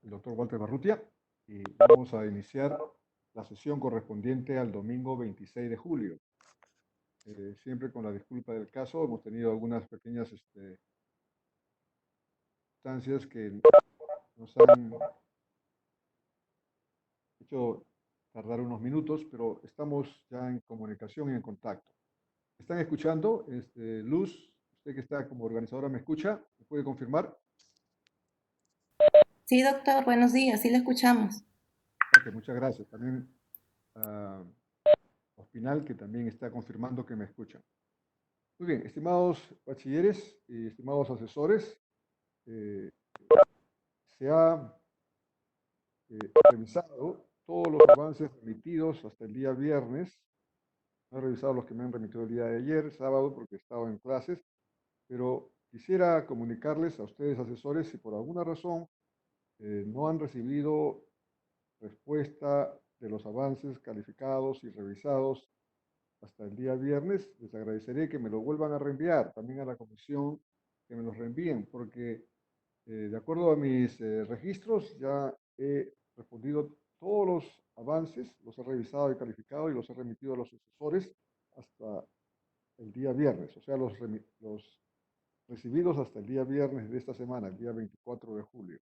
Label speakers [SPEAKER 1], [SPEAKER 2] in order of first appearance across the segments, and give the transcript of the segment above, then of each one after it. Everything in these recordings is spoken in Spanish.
[SPEAKER 1] el doctor Walter Barrutia, y vamos a iniciar la sesión correspondiente al domingo 26 de julio. Siempre con la disculpa del caso, hemos tenido algunas pequeñas instancias que nos han hecho tardar unos minutos, pero estamos ya en comunicación y en contacto. ¿Me están escuchando? Luz, usted que está como organizadora, ¿me escucha? ¿Me puede confirmar?
[SPEAKER 2] Sí, doctor, buenos días, sí le escuchamos.
[SPEAKER 1] Ok, muchas gracias. También a Ospinal, que también está confirmando que me escuchan. Muy bien, estimados bachilleres y estimados asesores, eh, se ha revisado todos los avances remitidos hasta el día viernes. No he revisado los que me han remitido el día de ayer, sábado, porque he estado en clases, pero quisiera comunicarles a ustedes, asesores, si por alguna razón no han recibido respuesta de los avances calificados y revisados hasta el día viernes, les agradeceré que me lo vuelvan a reenviar, también a la comisión que me los reenvíen, porque de acuerdo a mis registros ya he respondido todos los avances, los he revisado y calificado y los he remitido a los asesores hasta el día viernes, o sea, los recibidos hasta el día viernes de esta semana, el día 24 de julio.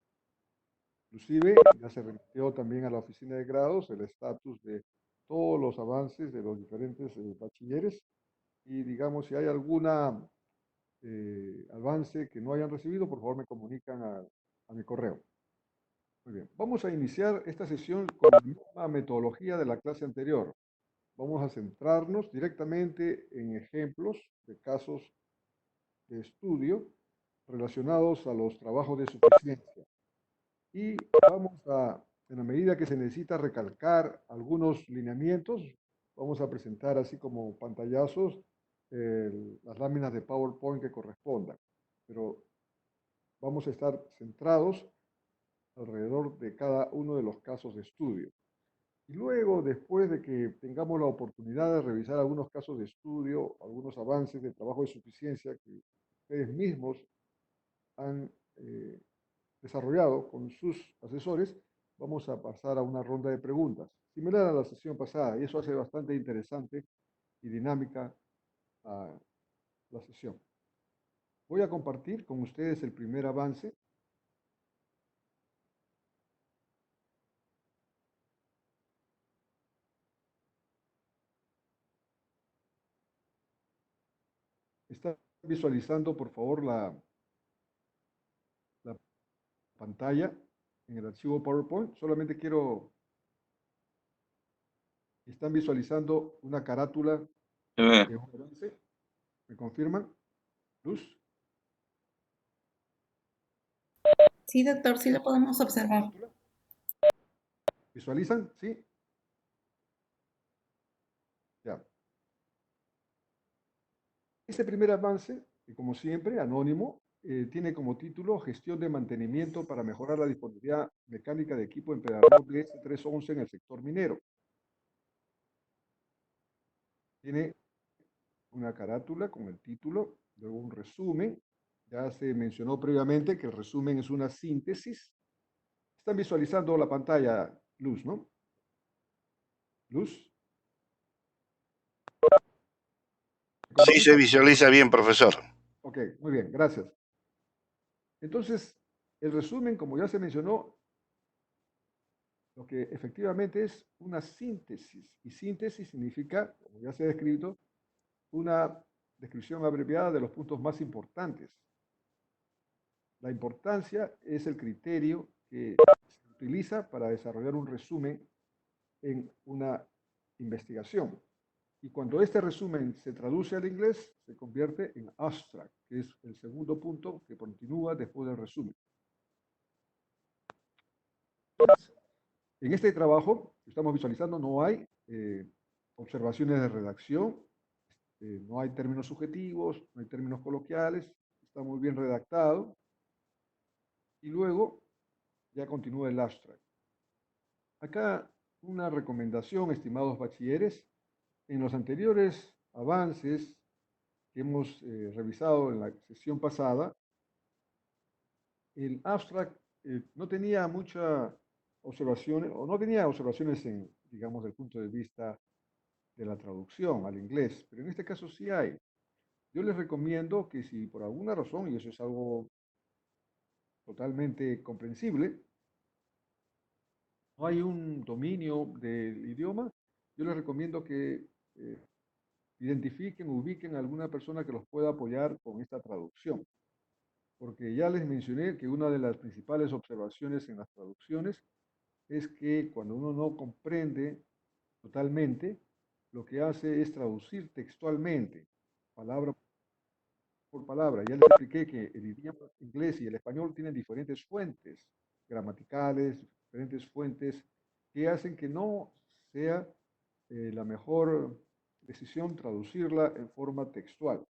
[SPEAKER 1] Inclusive ya se remitió también a la oficina de grados el estatus de todos los avances de los diferentes bachilleres y digamos si hay alguna avance que no hayan recibido, por favor me comunican a mi correo. Muy bien, vamos a iniciar esta sesión con la misma metodología de la clase anterior. Vamos a centrarnos directamente en ejemplos de casos de estudio relacionados a los trabajos de suficiencia. Y vamos a, en la medida que se necesita recalcar algunos lineamientos, vamos a presentar así como pantallazos las láminas de PowerPoint que correspondan. Pero vamos a estar centrados alrededor de cada uno de los casos de estudio. Y luego, después de que tengamos la oportunidad de revisar algunos casos de estudio, algunos avances de trabajo de suficiencia que ustedes mismos han desarrollado con sus asesores, vamos a pasar a una ronda de preguntas, similar a la sesión pasada, y eso hace bastante interesante y dinámica a la sesión. Voy a compartir con ustedes el primer avance. Está visualizando, por favor, la pantalla en el archivo PowerPoint. Solamente quiero, están visualizando una carátula de un avance. ¿Me confirman? Luz.
[SPEAKER 2] Sí, doctor, sí lo podemos observar.
[SPEAKER 1] ¿Carátula? ¿Visualizan? Sí. Ya. Este primer avance, que como siempre, anónimo, tiene como título Gestión de mantenimiento para mejorar la disponibilidad mecánica de equipo empleador DS311 en el sector minero. Tiene una carátula con el título, luego un resumen. Ya se mencionó previamente que el resumen es una síntesis. Están visualizando la pantalla, Luz, ¿no? Luz.
[SPEAKER 3] Sí, se visualiza bien, profesor.
[SPEAKER 1] Ok, muy bien, gracias. Entonces, el resumen, como ya se mencionó, lo que efectivamente es una síntesis. Y síntesis significa, como ya se ha descrito, una descripción abreviada de los puntos más importantes. La importancia es el criterio que se utiliza para desarrollar un resumen en una investigación. Y cuando este resumen se traduce al inglés, se convierte en abstract, que es el segundo punto que continúa después del resumen. En este trabajo que estamos visualizando no hay observaciones de redacción, no hay términos subjetivos, no hay términos coloquiales, está muy bien redactado. Y luego ya continúa el abstract. Acá una recomendación, estimados bachilleres, en los anteriores avances que hemos revisado en la sesión pasada, el abstract no tenía muchas observaciones, o no tenía observaciones en, digamos, del punto de vista de la traducción al inglés, pero en este caso sí hay. Yo les recomiendo que si por alguna razón, y eso es algo totalmente comprensible, no hay un dominio del idioma, yo les recomiendo que identifiquen, ubiquen a alguna persona que los pueda apoyar con esta traducción. Porque ya les mencioné que una de las principales observaciones en las traducciones es que cuando uno no comprende totalmente, lo que hace es traducir textualmente, palabra por palabra. Ya les expliqué que el idioma inglés y el español tienen diferentes fuentes gramaticales, diferentes fuentes que hacen que no sea la mejor decisión traducirla en forma textual.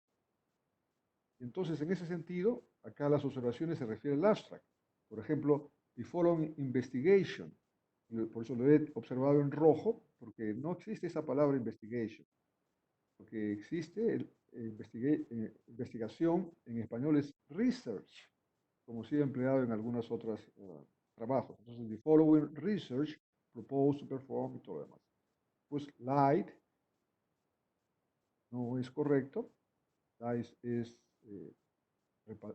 [SPEAKER 1] Entonces, en ese sentido, acá las observaciones se refieren al abstract. Por ejemplo, the following investigation. Por eso lo he observado en rojo, porque no existe esa palabra investigation. Lo que existe, investigación en español es research, como se ha empleado en algunos otros trabajos. Entonces, the following research proposed to perform y todo lo demás. Pues light no es correcto. Light es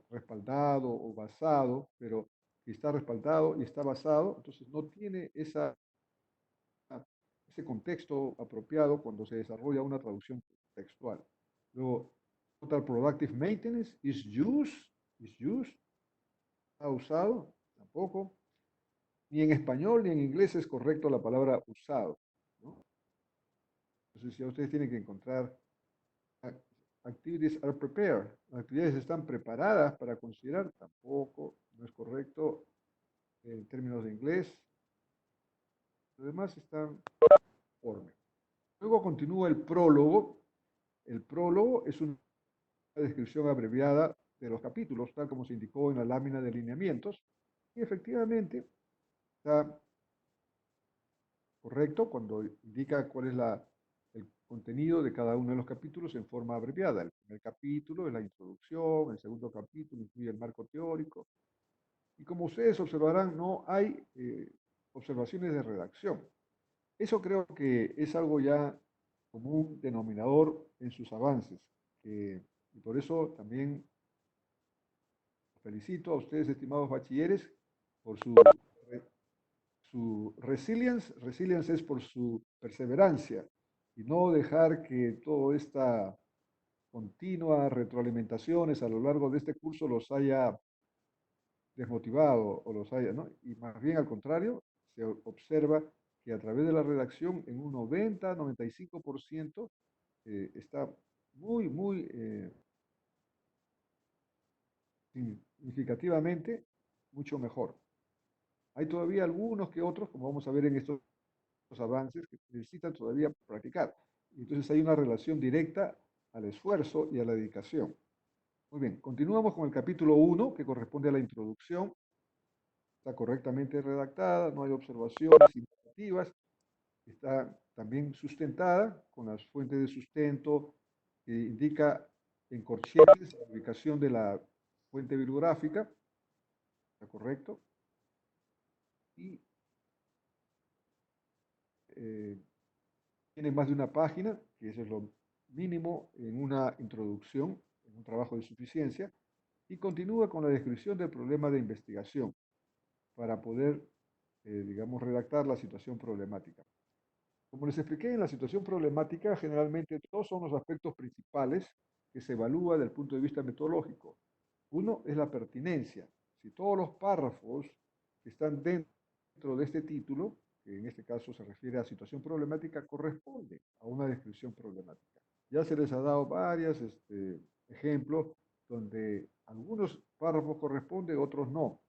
[SPEAKER 1] respaldado o basado, pero si está respaldado y está basado, entonces no tiene ese contexto apropiado cuando se desarrolla una traducción textual. Luego, total productive maintenance is used, está usado, tampoco. Ni en español ni en inglés es correcto la palabra usado, ¿no? Entonces, ya ustedes tienen que encontrar activities are prepared. Las actividades están preparadas para considerar, tampoco, no es correcto en términos de inglés. Los demás están conforme. Luego continúa el prólogo. El prólogo es una descripción abreviada de los capítulos, tal como se indicó en la lámina de lineamientos. Y efectivamente está correcto cuando indica cuál es el contenido de cada uno de los capítulos en forma abreviada. El primer capítulo es la introducción, el segundo capítulo incluye el marco teórico. Y como ustedes observarán, no hay observaciones de redacción. Eso creo que es algo ya como un denominador en sus avances. Y por eso también felicito a ustedes, estimados bachilleres, por su resilience. Resilience es por su perseverancia y no dejar que toda esta continua retroalimentaciones a lo largo de este curso los haya desmotivado o los haya, ¿no? Y más bien al contrario, se observa que a través de la redacción en un 90-95% está muy significativamente mucho mejor. Hay todavía algunos que otros, como vamos a ver en estos avances, que necesitan todavía practicar. Y entonces hay una relación directa al esfuerzo y a la dedicación. Muy bien, continuamos con el capítulo 1, que corresponde a la introducción. Está correctamente redactada, no hay observaciones significativas, está también sustentada con las fuentes de sustento que indica en corchetes la ubicación de la fuente bibliográfica, está correcto, y eh, tiene más de una página, que eso es lo mínimo en una introducción, en un trabajo de suficiencia, y continúa con la descripción del problema de investigación para poder, digamos, redactar la situación problemática. Como les expliqué, en la situación problemática generalmente dos son los aspectos principales que se evalúa desde el punto de vista metodológico. Uno es la pertinencia. Si todos los párrafos que están dentro de este título, que en este caso se refiere a situación problemática, corresponden a una descripción problemática. Ya se les ha dado varios ejemplos donde algunos párrafos corresponden, otros no.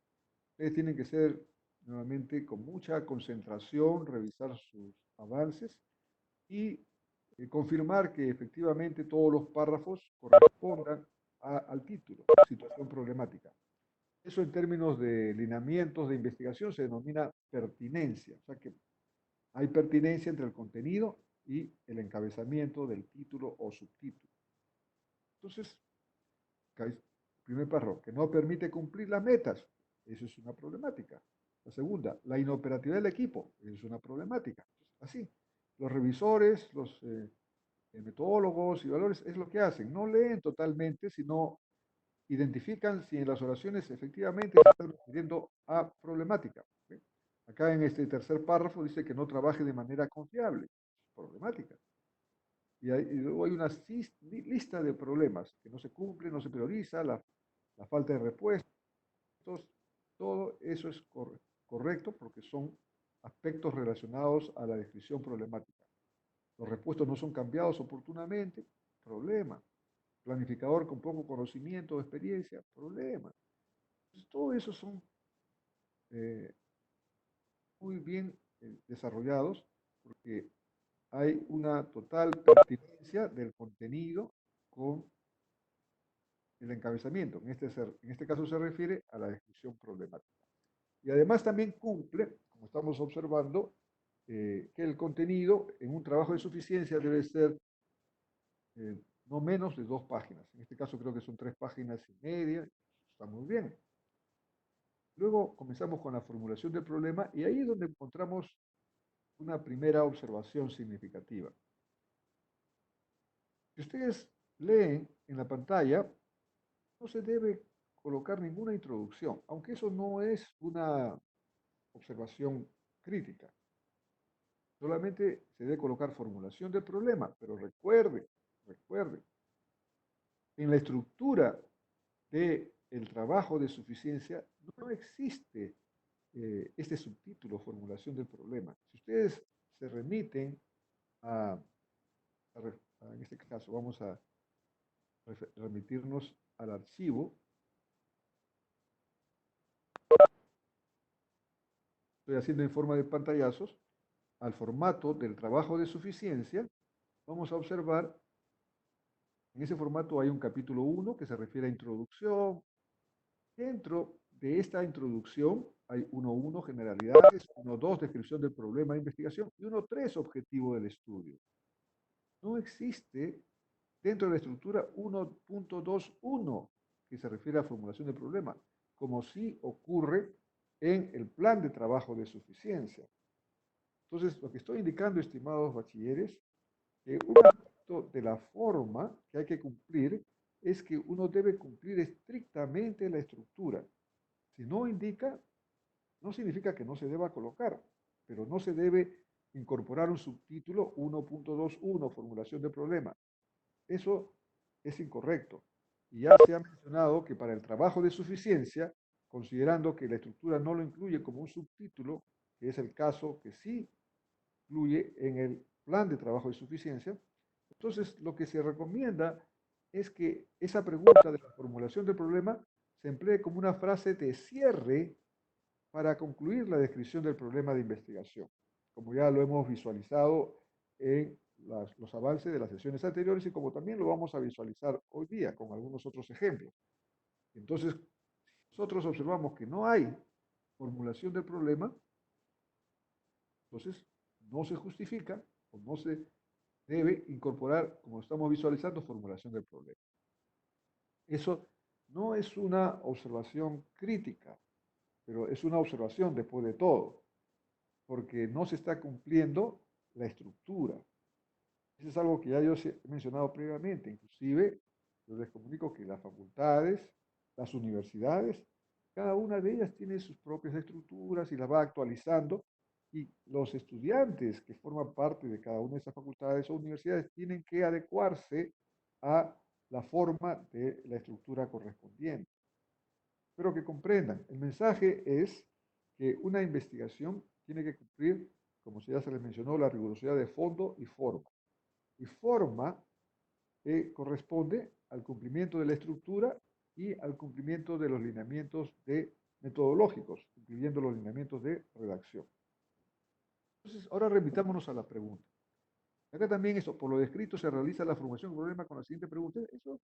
[SPEAKER 1] Ustedes tienen que ser nuevamente con mucha concentración, revisar sus avances y confirmar que efectivamente todos los párrafos correspondan al título, situación problemática. Eso en términos de lineamientos de investigación se denomina pertinencia, o sea que hay pertinencia entre el contenido y el encabezamiento del título o subtítulo. Entonces, primer párrafo, que no permite cumplir las metas. eso es una problemática. La segunda, la inoperatividad del equipo, eso es una problemática. Así, los revisores, los metodólogos y valores es lo que hacen. No leen totalmente, sino identifican si en las oraciones efectivamente se están refiriendo a problemática. ¿Ve? Acá en este tercer párrafo dice que no trabaje de manera confiable. Problemática. Y luego hay una lista de problemas que no se cumple, no se prioriza, la falta de repuestos, todo eso es correcto porque son aspectos relacionados a la descripción problemática. Los repuestos no son cambiados oportunamente, problema. Planificador con poco conocimiento o experiencia, problema. Entonces, todo eso son eh, muy bien desarrollados porque hay una total pertinencia del contenido con el encabezamiento. En este caso se refiere a la descripción problemática. Y además también cumple, como estamos observando, que el contenido en un trabajo de suficiencia debe ser no menos de 2 páginas. En este caso creo que son 3 páginas y media. Está muy bien. Luego comenzamos con la formulación del problema y ahí es donde encontramos una primera observación significativa. Si ustedes leen en la pantalla, no se debe colocar ninguna introducción, aunque eso no es una observación crítica. Solamente se debe colocar formulación del problema, pero recuerde, en la estructura del trabajo de suficiencia no existe este subtítulo, formulación del problema. Si ustedes se remiten en este caso vamos a remitirnos al archivo. Estoy haciendo en forma de pantallazos, al formato del trabajo de suficiencia, vamos a observar, en ese formato hay un capítulo 1 que se refiere a introducción. Dentro de esta introducción hay 1.1 generalidades, 1.2 descripción del problema de investigación y 1.3 objetivo del estudio. No existe dentro de la estructura 1.21 que se refiere a formulación del problema, como sí ocurre en el plan de trabajo de suficiencia. Entonces, lo que estoy indicando, estimados bachilleres, que un aspecto de la forma que hay que cumplir es que uno debe cumplir estrictamente la estructura. Si no indica, no significa que no se deba colocar, pero no se debe incorporar un subtítulo 1.21, formulación de problema. Eso es incorrecto. Y ya se ha mencionado que para el trabajo de suficiencia, considerando que la estructura no lo incluye como un subtítulo, que es el caso que sí incluye en el plan de trabajo de suficiencia, entonces lo que se recomienda es que esa pregunta de la formulación del problema se emplee como una frase de cierre para concluir la descripción del problema de investigación, como ya lo hemos visualizado en los avances de las sesiones anteriores y como también lo vamos a visualizar hoy día con algunos otros ejemplos. Entonces, nosotros observamos que no hay formulación del problema, entonces no se justifica o no se debe incorporar, como estamos visualizando, formulación del problema. Eso no es una observación crítica, pero es una observación después de todo, porque no se está cumpliendo la estructura. Eso es algo que ya yo he mencionado previamente. Inclusive, yo les comunico que las facultades, las universidades, cada una de ellas tiene sus propias estructuras y las va actualizando. Y los estudiantes que forman parte de cada una de esas facultades o universidades tienen que adecuarse a la forma de la estructura correspondiente. Espero que comprendan. El mensaje es que una investigación tiene que cumplir, como ya se les mencionó, la rigurosidad de fondo y forma. Y forma corresponde al cumplimiento de la estructura y al cumplimiento de los lineamientos metodológicos, incluyendo los lineamientos de redacción. Entonces, ahora remitámonos a la pregunta. Acá también esto, por lo descrito, se realiza la formación del problema con la siguiente pregunta. Eso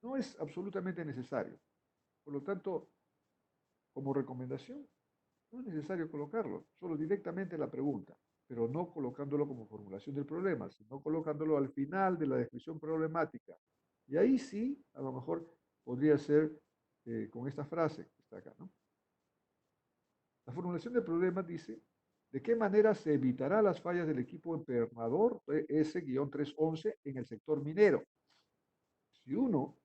[SPEAKER 1] no es absolutamente necesario. Por lo tanto, como recomendación, no es necesario colocarlo, solo directamente la pregunta, pero no colocándolo como formulación del problema, sino colocándolo al final de la descripción problemática. Y ahí sí, a lo mejor podría ser con esta frase que está acá, ¿no? La formulación del problema dice, ¿de qué manera se evitará las fallas del equipo empernador S-311 en el sector minero? Si uno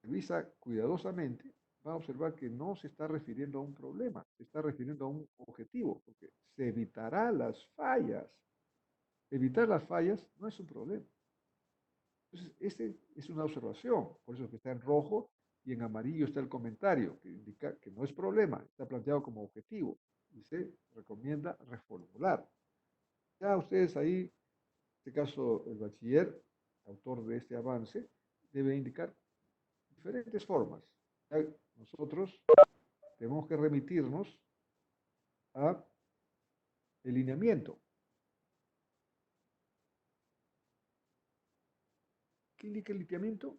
[SPEAKER 1] revisa cuidadosamente, va a observar que no se está refiriendo a un problema, se está refiriendo a un objetivo, porque se evitará las fallas. Evitar las fallas no es un problema. Entonces, este es una observación, por eso que está en rojo y en amarillo está el comentario, que indica que no es problema, está planteado como objetivo y se recomienda reformular. Ya ustedes ahí, en este caso el bachiller, autor de este avance, debe indicar diferentes formas. Ya nosotros tenemos que remitirnos a el lineamiento. ¿Qué indica el lineamiento?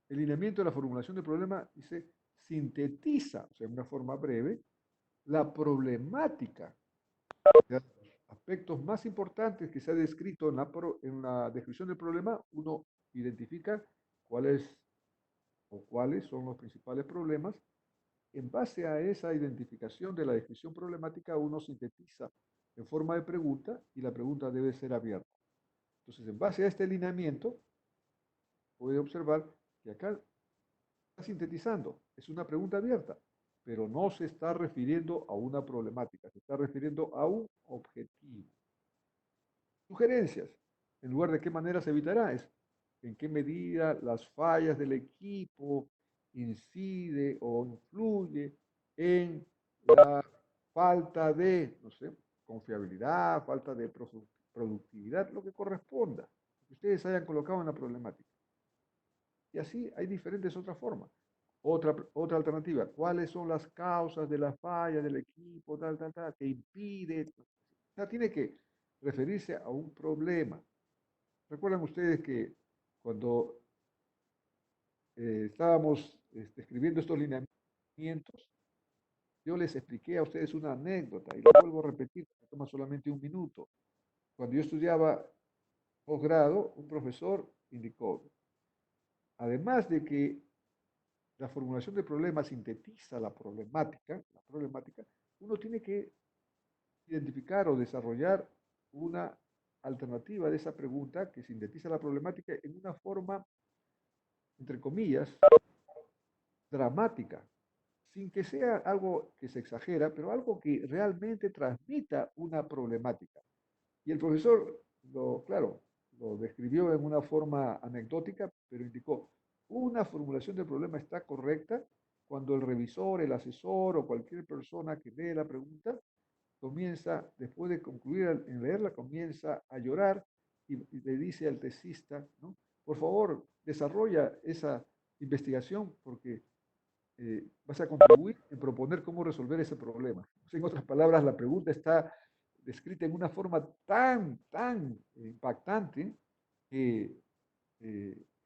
[SPEAKER 1] El lineamiento de la formulación del problema dice sintetiza, o sea, en una forma breve, la problemática, los aspectos más importantes que se ha descrito en la descripción del problema. Uno identifica cuáles o cuáles son los principales problemas. En base a esa identificación de la descripción problemática, uno sintetiza en forma de pregunta y la pregunta debe ser abierta. Entonces, en base a este lineamiento, puede observar que acá está sintetizando, es una pregunta abierta, pero no se está refiriendo a una problemática, se está refiriendo a un objetivo. Sugerencias, en lugar de qué manera se evitará, es en qué medida las fallas del equipo incide o influye en la falta de, no sé, confiabilidad, falta de productividad, lo que corresponda, que ustedes hayan colocado en la problemática. Y así hay diferentes otras formas. Otra alternativa, ¿cuáles son las causas de la falla del equipo, que impide? O sea, tiene que referirse a un problema. ¿Recuerdan ustedes que cuando estábamos escribiendo estos lineamientos, yo les expliqué a ustedes una anécdota y la vuelvo a repetir, me toma solamente un minuto. Cuando yo estudiaba posgrado, un profesor indicó, además de que la formulación de problemas sintetiza la problemática, uno tiene que identificar o desarrollar una alternativa de esa pregunta que sintetiza la problemática en una forma, entre comillas, dramática, sin que sea algo que se exagera, pero algo que realmente transmita una problemática. Y el profesor, claro, lo describió en una forma anecdótica, pero indicó, una formulación del problema está correcta cuando el revisor, el asesor o cualquier persona que lee la pregunta comienza, después de concluir en leerla, comienza a llorar y le dice al tesista, ¿no? Por favor, desarrolla esa investigación porque vas a contribuir en proponer cómo resolver ese problema. En otras palabras, la pregunta está descrita en una forma tan impactante que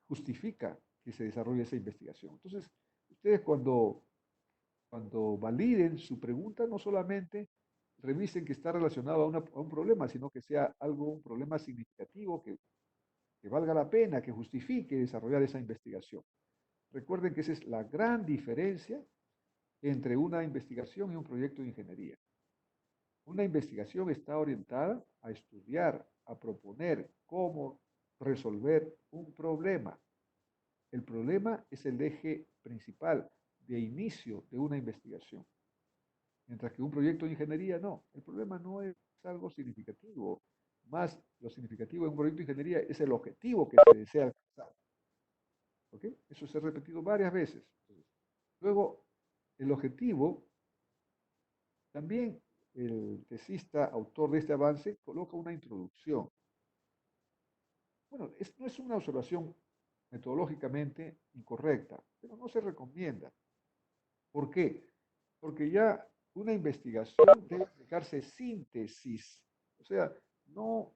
[SPEAKER 1] justifica que se desarrolle esa investigación. Entonces, ustedes cuando validen su pregunta, no solamente revisen que está relacionado a un problema, sino que sea un problema significativo, que valga la pena, que justifique desarrollar esa investigación. Recuerden que esa es la gran diferencia entre una investigación y un proyecto de ingeniería. Una investigación está orientada a estudiar, a proponer cómo resolver un problema. El problema es el eje principal de inicio de una investigación. Mientras que un proyecto de ingeniería no. El problema no es algo significativo. Más lo significativo en un proyecto de ingeniería es el objetivo que se desea alcanzar. ¿Ok? Eso se ha repetido varias veces. Luego, el objetivo, también el tesista, autor de este avance, coloca una introducción. Bueno, no es una observación metodológicamente incorrecta, pero no se recomienda. ¿Por qué? Porque ya una investigación debe dejarse síntesis, o sea, no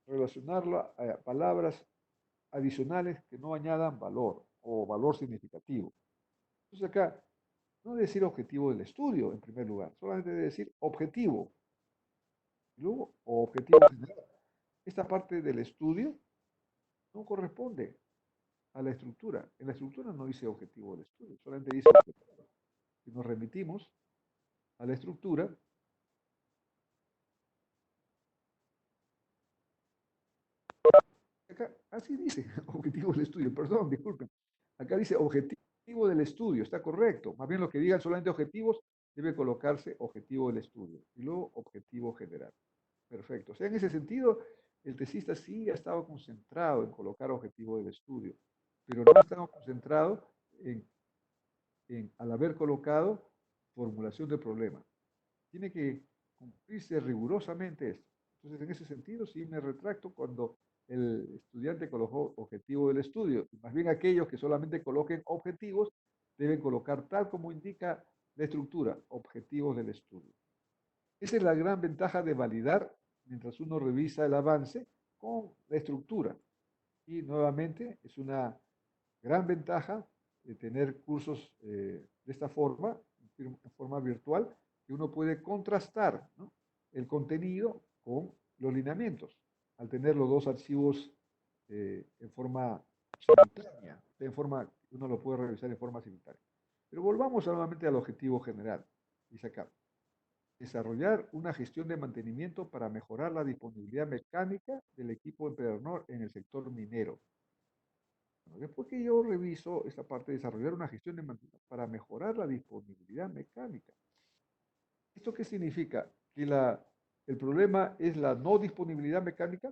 [SPEAKER 1] relacionarla a palabras adicionales que no añadan valor o valor significativo. Entonces acá, no decir objetivo del estudio en primer lugar, solamente debe decir objetivo, y luego objetivo general. Esta parte del estudio no corresponde. a la estructura. En la estructura no dice objetivo del estudio, solamente dice objetivo. Si nos remitimos a la estructura, acá, así dice, objetivo del estudio, perdón, disculpen. Acá dice objetivo del estudio, está correcto. Más bien lo que digan solamente objetivos, debe colocarse objetivo del estudio y luego objetivo general. Perfecto. O sea, en ese sentido, el tesista sí ha estado concentrado en colocar objetivo del estudio, pero no ha estado concentrado al haber colocado formulación de problema. Tiene que cumplirse rigurosamente esto. Entonces, en ese sentido, sí me retracto cuando el estudiante colocó objetivo del estudio. Más bien aquellos que solamente coloquen objetivos deben colocar tal como indica la estructura, objetivos del estudio. Esa es la gran ventaja de validar mientras uno revisa el avance con la estructura. Y nuevamente es una gran ventaja de tener cursos de esta forma, en forma virtual, que uno puede contrastar, ¿no?, el contenido con los lineamientos, al tener los dos archivos en forma simultánea, en forma, uno lo puede revisar en forma simultánea. Pero volvamos nuevamente al objetivo general. Dice acá, desarrollar una gestión de mantenimiento para mejorar la disponibilidad mecánica del equipo empleador en el sector minero. Después que yo reviso esta parte de desarrollar una gestión de mantenimiento para mejorar la disponibilidad mecánica. ¿Esto qué significa? ¿Que el problema es la no disponibilidad mecánica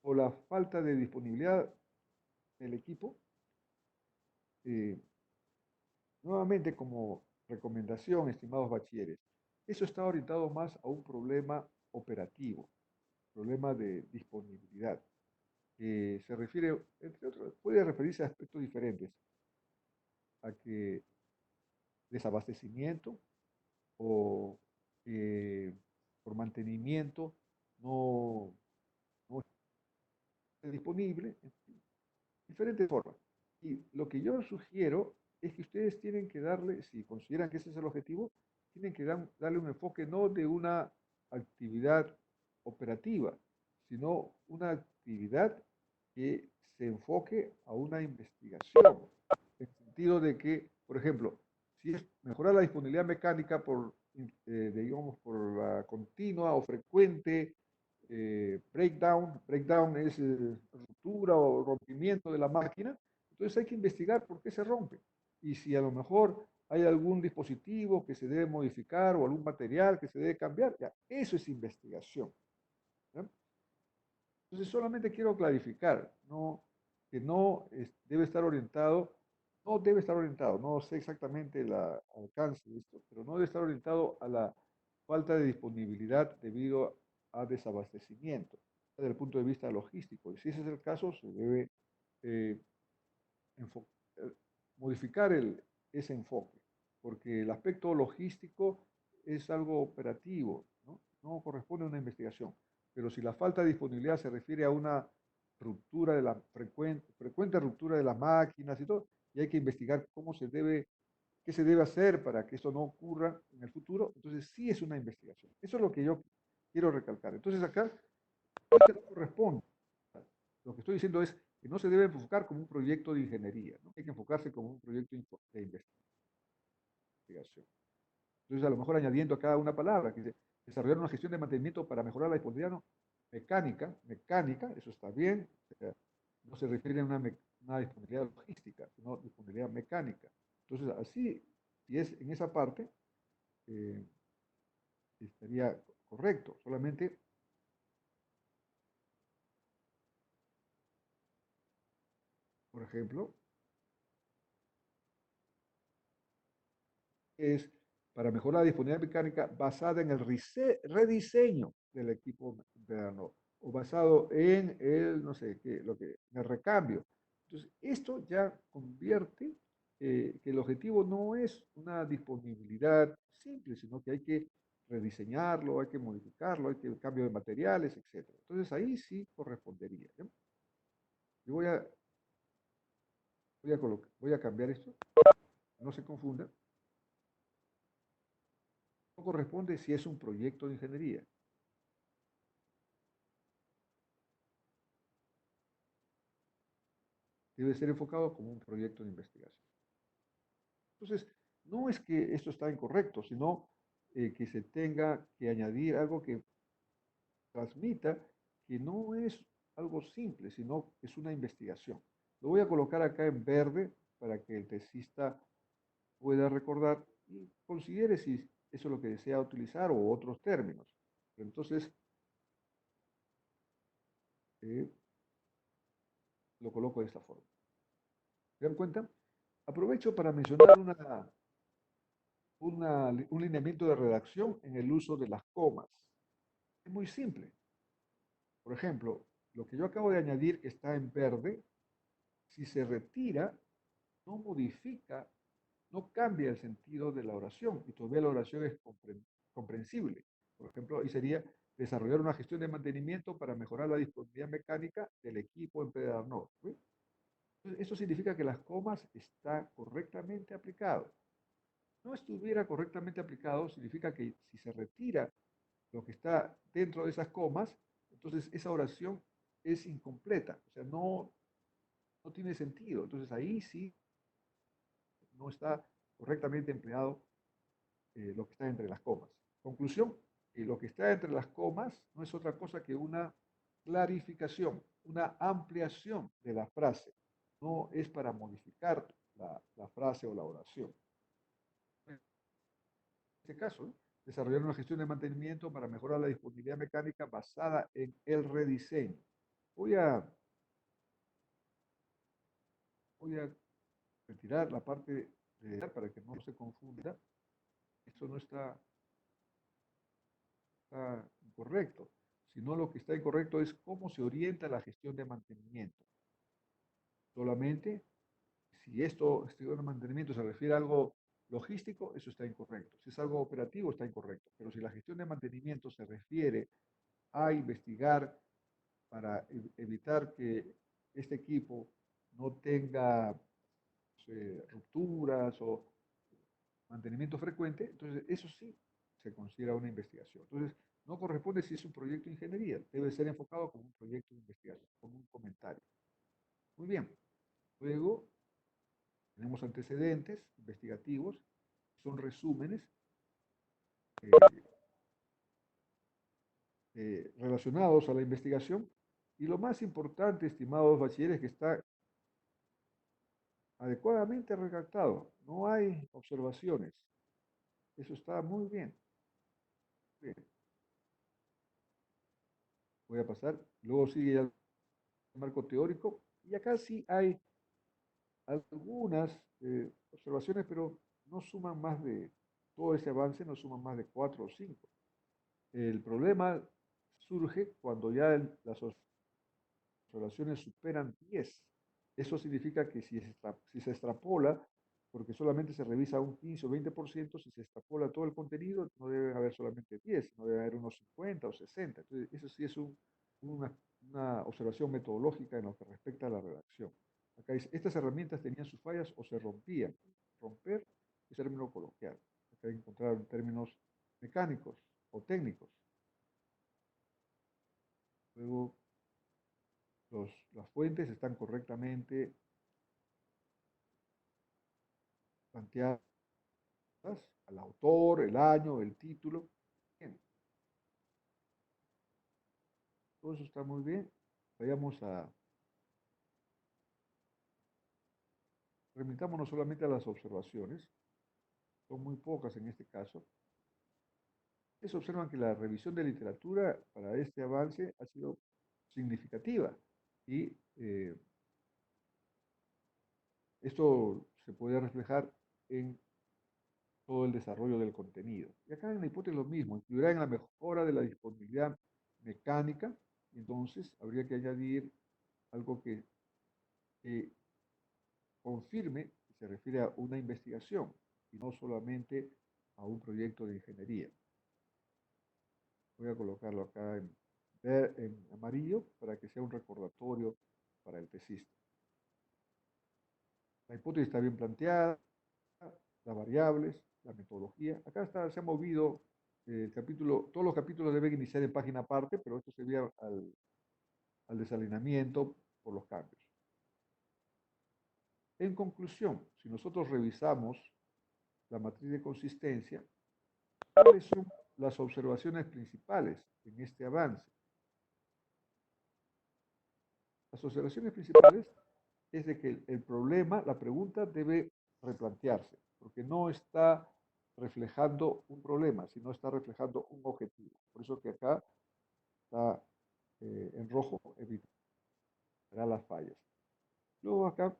[SPEAKER 1] o la falta de disponibilidad del equipo? Nuevamente, como recomendación, estimados bachilleres, eso está orientado más a un problema operativo, problema de disponibilidad, que se refiere, entre otros, puede referirse a aspectos diferentes, a que desabastecimiento o por mantenimiento no, no esté disponible, en fin, diferentes formas. Y lo que yo sugiero es que ustedes tienen que darle, si consideran que ese es el objetivo, tienen que darle un enfoque no de una actividad operativa, sino una actividad que se enfoque a una investigación, en el sentido de que, por ejemplo, si es mejorar la disponibilidad mecánica digamos, por la continua o frecuente breakdown es ruptura o rompimiento de la máquina, entonces hay que investigar por qué se rompe y si a lo mejor hay algún dispositivo que se debe modificar o algún material que se debe cambiar, ya, eso es investigación, ¿ya? Entonces solamente quiero clarificar, no, que no debe estar orientado, no debe estar orientado, no sé exactamente el alcance de esto, pero no debe estar orientado a la falta de disponibilidad debido a desabastecimiento desde el punto de vista logístico. Y si ese es el caso, se debe eh, eh, modificar ese enfoque, porque el aspecto logístico es algo operativo, ¿no? No corresponde a una investigación. Pero si la falta de disponibilidad se refiere a una ruptura de la frecuente ruptura de las máquinas y todo, y hay que investigar qué se debe hacer para que esto no ocurra en el futuro, entonces sí es una investigación. Eso es lo que yo quiero recalcar. Entonces acá no corresponde. Lo que estoy diciendo es que no se debe enfocar como un proyecto de ingeniería, ¿no? Hay que enfocarse como un proyecto de investigación. Entonces, a lo mejor añadiendo acá una palabra, que dice, desarrollar una gestión de mantenimiento para mejorar la disponibilidad, ¿no?, mecánica, eso está bien, no se refiere a una disponibilidad logística, sino disponibilidad mecánica. Entonces, así, si es en esa parte, eh, estaría correcto. Solamente, por ejemplo, es para mejorar la disponibilidad mecánica basada en el rediseño del equipo interno o basado en el, no sé, en el recambio. Entonces, esto ya convierte que el objetivo no es una disponibilidad simple, sino que hay que rediseñarlo, hay que modificarlo, hay que cambio de materiales, etcétera. Entonces, ahí sí correspondería, ¿no? Yo voy a cambiar esto, no se confunda. No corresponde si es un proyecto de ingeniería. debe ser enfocado como un proyecto de investigación. Entonces, no es que esto está incorrecto, sino que se tenga que añadir algo que transmita que no es algo simple, sino es una investigación. Lo voy a colocar acá en verde para que el tesista pueda recordar y considere si eso es lo que desea utilizar o otros términos. Entonces, eh, lo coloco de esta forma. ¿Se dan cuenta? Aprovecho para mencionar un lineamiento de redacción en el uso de las comas. Es muy simple. Por ejemplo, lo que yo acabo de añadir que está en verde, si se retira, no modifica, no cambia el sentido de la oración y todavía la oración es comprensible. Por ejemplo, ahí sería desarrollar una gestión de mantenimiento para mejorar la disponibilidad mecánica del equipo en Pedernó. ¿Sí? Entonces, eso significa que las comas están correctamente aplicadas. No estuviera correctamente aplicado, significa que si se retira lo que está dentro de esas comas, entonces esa oración es incompleta, o sea, no tiene sentido. Entonces ahí sí no está correctamente empleado lo que está entre las comas. Conclusión, lo que está entre las comas no es otra cosa que una clarificación, una ampliación de la frase. No es para modificar la frase o la oración. En este caso, desarrollar una gestión de mantenimiento para mejorar la disponibilidad mecánica basada en el rediseño. Voy a, voy a retirar la parte de para que no se confunda. Esto no está incorrecto, sino lo que está incorrecto es cómo se orienta la gestión de mantenimiento. Solamente si gestión de mantenimiento se refiere a algo logístico, eso está incorrecto. Si es algo operativo, está incorrecto. Pero si la gestión de mantenimiento se refiere a investigar para evitar que este equipo no tenga rupturas o mantenimiento frecuente, entonces eso sí se considera una investigación. Entonces, no corresponde si es un proyecto de ingeniería, debe ser enfocado como un proyecto de investigación, como un comentario. Muy bien, luego tenemos antecedentes investigativos, son resúmenes relacionados a la investigación, y lo más importante, estimados bachilleres, que está adecuadamente redactado, no hay observaciones, eso está muy bien. Bien. Voy a pasar, luego sigue el marco teórico, y acá sí hay algunas observaciones, pero no suman más de, todo ese avance no suma más de 4 o 5. El problema surge cuando ya las observaciones superan 10. Eso significa que si se extrapola, porque solamente se revisa un 15 o 20%, si se extrapola todo el contenido, no deben haber solamente 10, no deben haber unos 50 o 60. Entonces, eso sí es una observación metodológica en lo que respecta a la redacción. Acá dice, estas herramientas tenían sus fallas o se rompían. Romper es término coloquial. Acá hay que encontrar términos mecánicos o técnicos. Luego, las fuentes están correctamente planteadas, al autor, el año, el título. Bien, todo eso está muy bien. Remitámonos solamente a las observaciones, son muy pocas en este caso. Se observan que la revisión de literatura para este avance ha sido significativa y esto se puede reflejar en todo el desarrollo del contenido. Y acá en la hipótesis lo mismo, incluirá en la mejora de la disponibilidad mecánica, entonces habría que añadir algo que confirme que se refiere a una investigación y no solamente a un proyecto de ingeniería. Voy a colocarlo acá en amarillo para que sea un recordatorio para el tesista. La hipótesis está bien planteada, las variables, la metodología. Acá se ha movido el capítulo, todos los capítulos deben iniciar en página aparte, pero esto se al desalineamiento por los cambios. En conclusión, si nosotros revisamos la matriz de consistencia, ¿cuáles son las observaciones principales en este avance? Las observaciones principales es de que el problema, la pregunta debe replantearse, porque no está reflejando un problema, sino está reflejando un objetivo. Por eso que acá está en rojo, evitará las fallas. Luego acá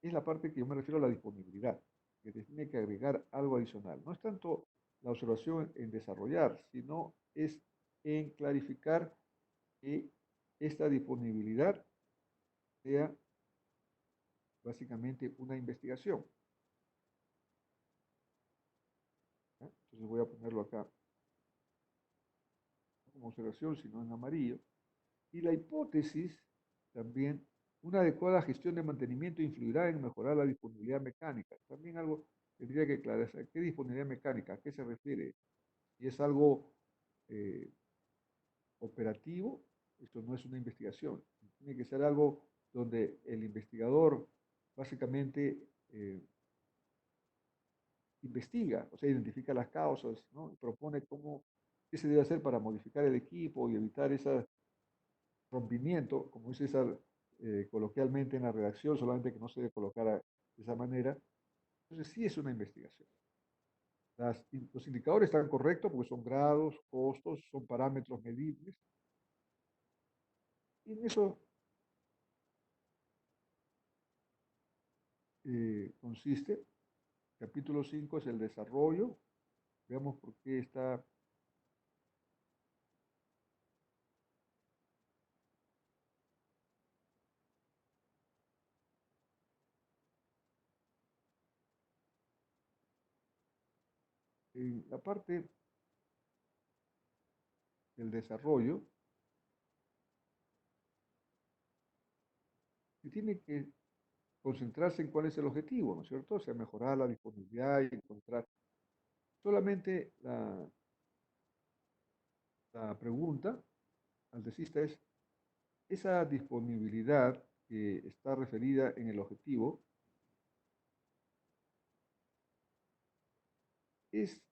[SPEAKER 1] es la parte que yo me refiero a la disponibilidad, que tiene que agregar algo adicional. No es tanto la observación en desarrollar, sino es en clarificar que esta disponibilidad sea básicamente una investigación. ¿Ya? Entonces voy a ponerlo acá como observación, sino en amarillo. Y la hipótesis también, una adecuada gestión de mantenimiento influirá en mejorar la disponibilidad mecánica. También algo tendría que aclararse. ¿Qué disponibilidad mecánica? ¿A qué se refiere? Si es algo eh, operativo, esto no es una investigación. Tiene que ser algo donde el investigador básicamente investiga, o sea, identifica las causas, ¿no? Y propone qué se debe hacer para modificar el equipo y evitar ese rompimiento, como dice César coloquialmente en la redacción, solamente que no se debe colocar de esa manera. Entonces sí es una investigación. Los indicadores están correctos porque son grados, costos, son parámetros medibles. Y en eso consiste. Capítulo 5 es el desarrollo. Veamos por qué está en la parte del desarrollo. Se tiene que concentrarse en cuál es el objetivo, ¿no es cierto? O sea, mejorar la disponibilidad y encontrar. Solamente la pregunta al decista es, esa disponibilidad que está referida en el objetivo es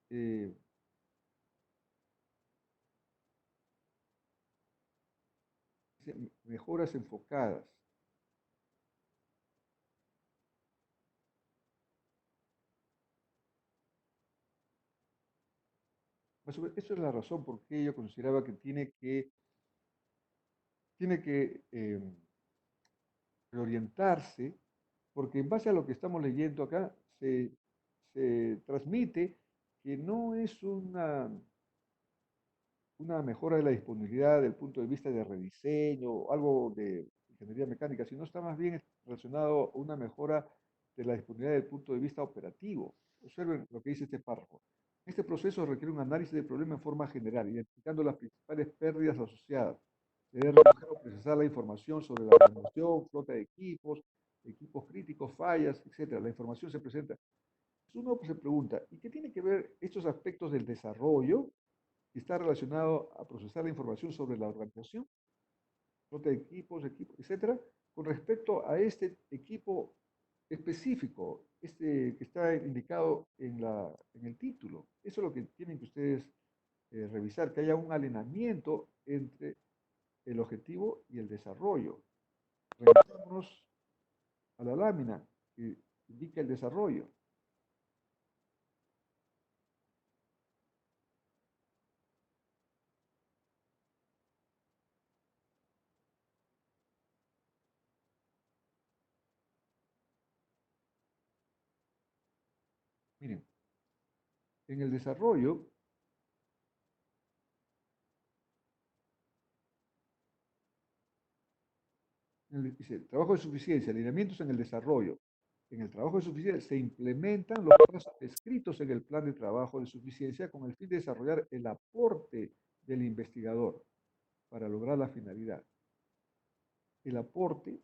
[SPEAKER 1] mejoras enfocadas. Eso es la razón por qué yo consideraba que tiene que reorientarse, porque en base a lo que estamos leyendo acá, se transmite que no es una mejora de la disponibilidad desde el punto de vista de rediseño o algo de ingeniería mecánica, sino está más bien relacionado a una mejora de la disponibilidad desde el punto de vista operativo. Observen lo que dice este párrafo. Este proceso requiere un análisis del problema en forma general, identificando las principales pérdidas asociadas. Se debe recoger o procesar la información sobre la organización, flota de equipos, equipos críticos, fallas, etcétera. La información se presenta. Uno se pregunta, ¿y qué tiene que ver estos aspectos del desarrollo que está relacionado a procesar la información sobre la organización, flota de equipos, etcétera, con respecto a este equipo específico, este que está indicado en el título? Eso es lo que tienen que ustedes revisar, que haya un alineamiento entre el objetivo y el desarrollo. Regresémonos a la lámina que indica el desarrollo. Miren, en el desarrollo dice, trabajo de suficiencia, alineamientos en el desarrollo. En el trabajo de suficiencia se implementan los pasos escritos en el plan de trabajo de suficiencia con el fin de desarrollar el aporte del investigador para lograr la finalidad. El aporte, en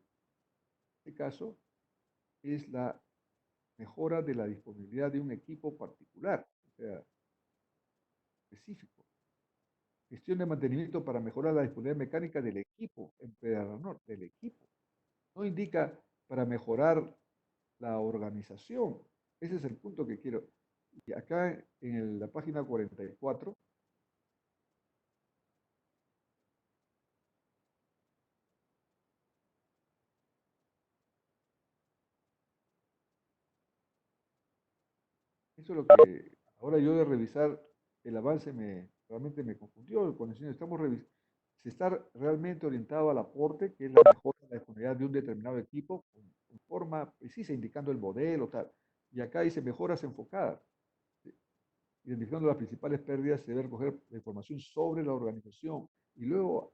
[SPEAKER 1] este caso, es la mejora de la disponibilidad de un equipo particular, o sea, específico. Gestión de mantenimiento para mejorar la disponibilidad mecánica del equipo, en Pedernor, del equipo. No indica para mejorar la organización. Ese es el punto que quiero. Y acá en la página 44, eso es lo que ahora yo de revisar el avance realmente me confundió. Cuando se está realmente orientado al aporte, que es la mejora de la disponibilidad de un determinado equipo, con forma precisa, indicando el modelo, tal. Y acá dice mejoras enfocadas. Identificando las principales pérdidas, se debe recoger la información sobre la organización y luego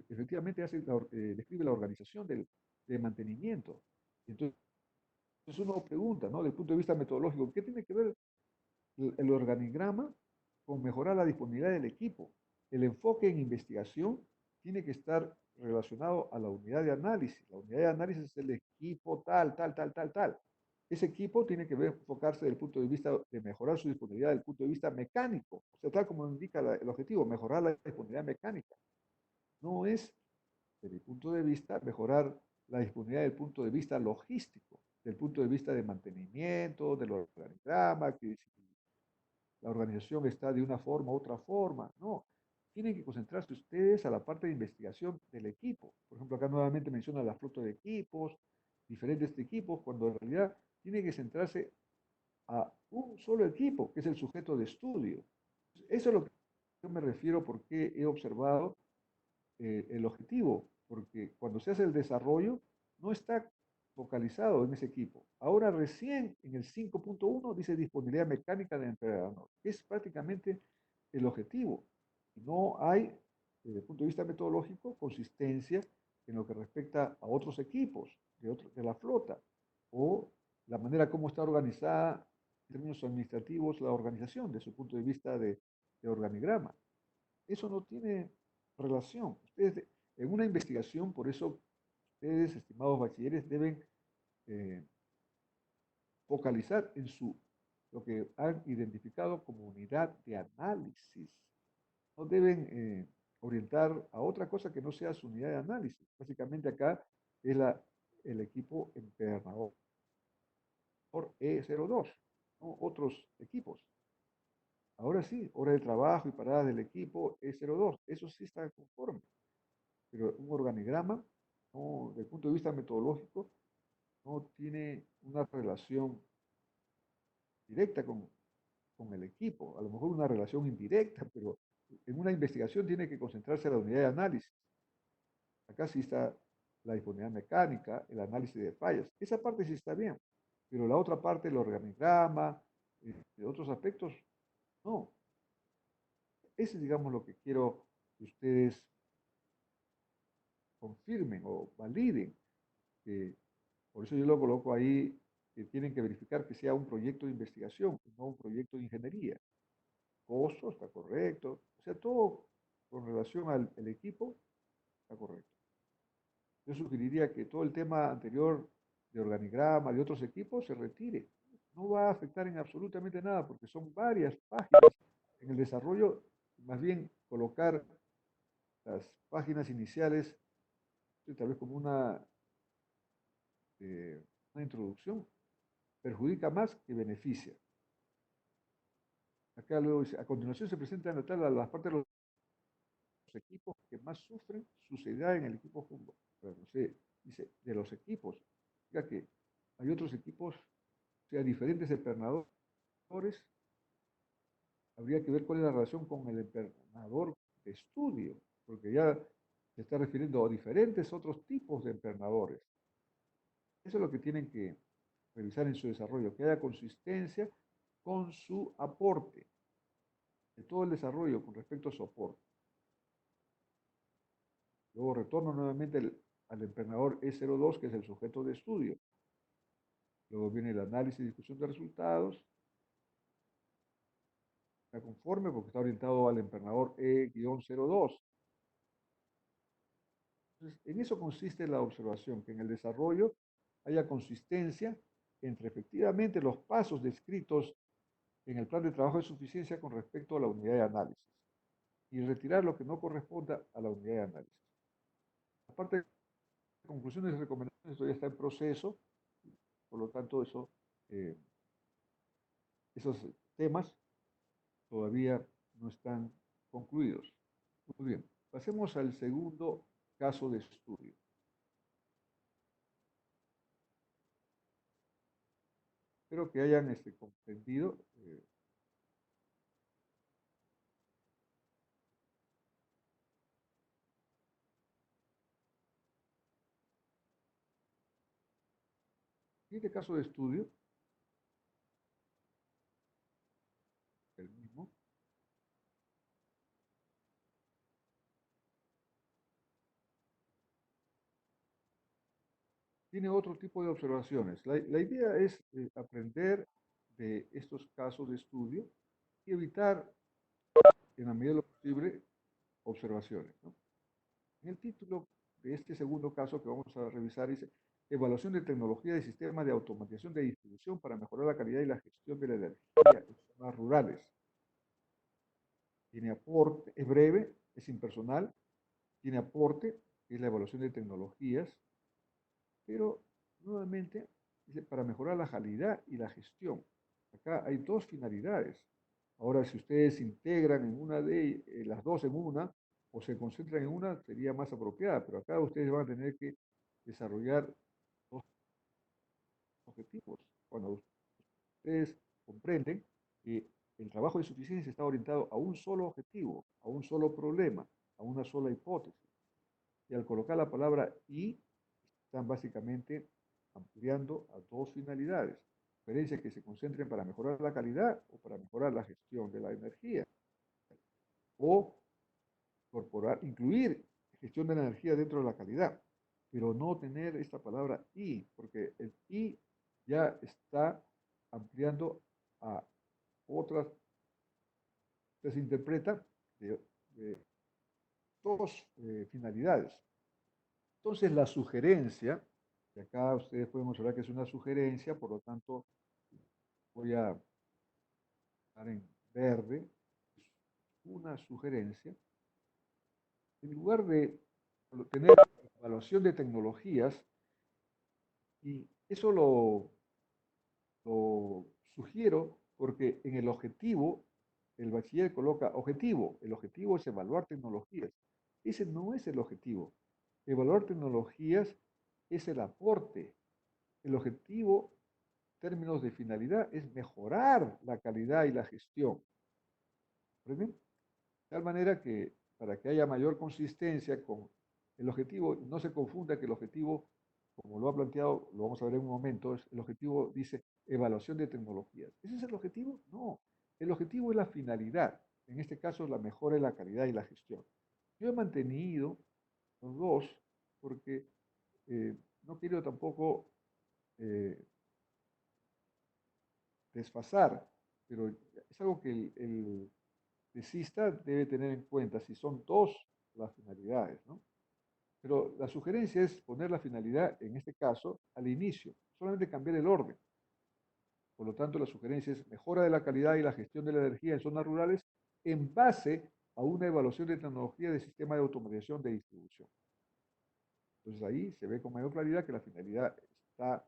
[SPEAKER 1] efectivamente describe la organización de mantenimiento. Entonces uno pregunta, ¿no? Desde el punto de vista metodológico, ¿qué tiene que ver el organigrama con mejorar la disponibilidad del equipo? El enfoque en investigación tiene que estar relacionado a la unidad de análisis. La unidad de análisis es el equipo tal, tal, tal, tal, tal. Ese equipo tiene que enfocarse desde el punto de vista de mejorar su disponibilidad desde el punto de vista mecánico. O sea, tal como indica el objetivo, mejorar la disponibilidad mecánica. No es, desde mi punto de vista, mejorar la disponibilidad desde el punto de vista logístico, del punto de vista de mantenimiento, del organigrama, que si la organización está de una forma u otra forma. No, tienen que concentrarse ustedes a la parte de investigación del equipo. Por ejemplo, acá nuevamente menciona la flota de equipos, diferentes equipos, cuando en realidad tiene que centrarse a un solo equipo, que es el sujeto de estudio. Eso es lo que yo me refiero porque he observado el objetivo, porque cuando se hace el desarrollo no está focalizado en ese equipo. Ahora recién en el 5.1 dice disponibilidad mecánica del emperador, que es prácticamente el objetivo. No hay, desde el punto de vista metodológico, consistencia en lo que respecta a otros equipos de la flota o la manera como está organizada en términos administrativos la organización desde su punto de vista de organigrama. Eso no tiene relación. Ustedes, en una investigación, por eso ustedes, estimados bachilleres, deben eh, focalizar en lo que han identificado como unidad de análisis. No deben orientar a otra cosa que no sea su unidad de análisis. Básicamente acá es el equipo empernador E02, ¿no? Otros equipos. Ahora sí, hora de trabajo y parada del equipo E02. Eso sí está conforme. Pero un organigrama, no, desde el punto de vista metodológico, no tiene una relación directa con el equipo, a lo mejor una relación indirecta, pero en una investigación tiene que concentrarse en la unidad de análisis. Acá sí está la disponibilidad mecánica, el análisis de fallas. Esa parte sí está bien, pero la otra parte, el organigrama, de otros aspectos, no. Ese es, digamos, lo que quiero que ustedes confirmen o validen, que por eso yo lo coloco ahí, que tienen que verificar que sea un proyecto de investigación, no un proyecto de ingeniería. Costo está correcto, o sea, todo con relación al equipo está correcto. Yo sugeriría que todo el tema anterior de organigrama, de otros equipos, se retire. No va a afectar en absolutamente nada, porque son varias páginas en el desarrollo, más bien colocar las páginas iniciales, tal vez como una introducción, perjudica más que beneficia. Acá luego dice, a continuación se presentan en la tabla las partes de los equipos que más sufren suciedad en el equipo fútbol. Pero no sé, dice, de los equipos. Diga que hay otros equipos, o sea, diferentes empernadores, habría que ver cuál es la relación con el empernador de estudio, porque ya se está refiriendo a diferentes otros tipos de empernadores. Eso es lo que tienen que revisar en su desarrollo, que haya consistencia con su aporte, de todo el desarrollo con respecto a su aporte. Luego retorno nuevamente al empernador E02, que es el sujeto de estudio. Luego viene el análisis y discusión de resultados. Está conforme porque está orientado al empernador E-02. Entonces, en eso consiste la observación, que en el desarrollo haya consistencia entre efectivamente los pasos descritos en el plan de trabajo de suficiencia con respecto a la unidad de análisis y retirar lo que no corresponda a la unidad de análisis. La parte conclusiones y recomendaciones todavía está en proceso, por lo tanto esos temas todavía no están concluidos. Muy bien, pasemos al segundo caso de estudio. Espero que hayan comprendido. Este caso de estudio, el mismo, tiene otro tipo de observaciones. La idea es aprender de estos casos de estudio y evitar, en la medida de lo posible, observaciones, ¿no? En el título de este segundo caso que vamos a revisar dice Evaluación de tecnología de sistemas de automatización de distribución para mejorar la calidad y la gestión de la energía en zonas rurales. Tiene aporte, es breve, es impersonal, tiene aporte, que es la evaluación de tecnologías, pero nuevamente dice para mejorar la calidad y la gestión. Acá hay dos finalidades. Ahora, si ustedes integran en una de las dos en una o se concentran en una, sería más apropiada, pero acá ustedes van a tener que desarrollar dos objetivos. Cuando ustedes comprenden que el trabajo de suficiencia está orientado a un solo objetivo, a un solo problema, a una sola hipótesis. Y al colocar la palabra y, están básicamente ampliando a dos finalidades. Diferencias que se concentren para mejorar la calidad o para mejorar la gestión de la energía. O incluir gestión de la energía dentro de la calidad, pero no tener esta palabra y, porque el y ya está ampliando a otras, se interpreta de dos finalidades. Entonces la sugerencia, y acá ustedes pueden observar que es una sugerencia, por lo tanto voy a estar en verde, es una sugerencia, en lugar de tener evaluación de tecnologías, y eso lo sugiero porque en el objetivo, el bachiller coloca objetivo, el objetivo es evaluar tecnologías. Ese no es el objetivo. Evaluar tecnologías es el aporte. El objetivo, en términos de finalidad, es mejorar la calidad y la gestión. ¿Comprenden? De tal manera que para que haya mayor consistencia con el objetivo, no se confunda que el objetivo, como lo ha planteado, lo vamos a ver en un momento, el objetivo dice evaluación de tecnologías. ¿Ese es el objetivo? No. El objetivo es la finalidad. En este caso, la mejora de la calidad y la gestión. Yo he mantenido los dos porque no quiero tampoco desfasar, pero es algo que el tesista debe tener en cuenta si son dos las finalidades, ¿no? Pero la sugerencia es poner la finalidad, en este caso, al inicio, solamente cambiar el orden. Por lo tanto, la sugerencia es mejora de la calidad y la gestión de la energía en zonas rurales en base a una evaluación de tecnología de sistema de automatización de distribución. Entonces ahí se ve con mayor claridad que la finalidad está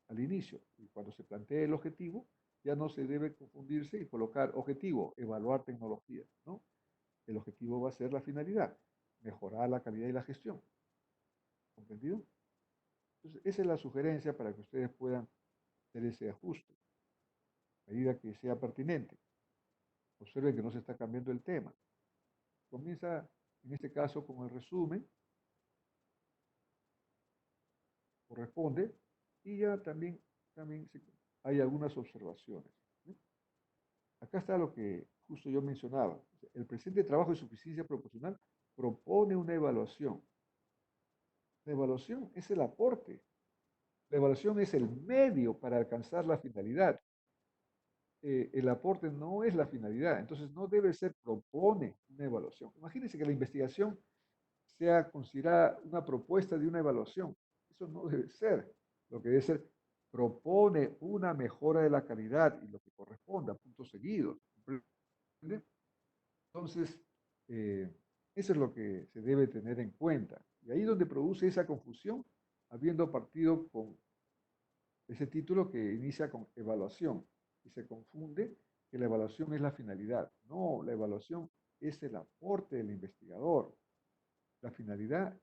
[SPEAKER 1] al inicio. Y cuando se plantee el objetivo, ya no se debe confundirse y colocar objetivo, evaluar tecnologías, ¿no? El objetivo va a ser la finalidad, mejorar la calidad y la gestión. ¿Comprendido? Entonces, esa es la sugerencia para que ustedes puedan hacer ese ajuste, a medida que sea pertinente. Observen que no se está cambiando el tema. Comienza, en este caso, con el resumen, corresponde, y ya también hay algunas observaciones. ¿Sí? Acá está lo que justo yo mencionaba. El presente trabajo de suficiencia proporcional propone una evaluación. La evaluación es el aporte. La evaluación es el medio para alcanzar la finalidad. El aporte no es la finalidad. Entonces no debe ser propone una evaluación. Imagínense que la investigación sea considerada una propuesta de una evaluación. Eso no debe ser. Lo que debe ser propone una mejora de la calidad y lo que corresponda, puntos seguidos. ¿Comprende? Entonces, eso es lo que se debe tener en cuenta. Y ahí es donde produce esa confusión, habiendo partido con ese título que inicia con evaluación y se confunde que la evaluación es la finalidad. No, la evaluación es el aporte del investigador. La finalidad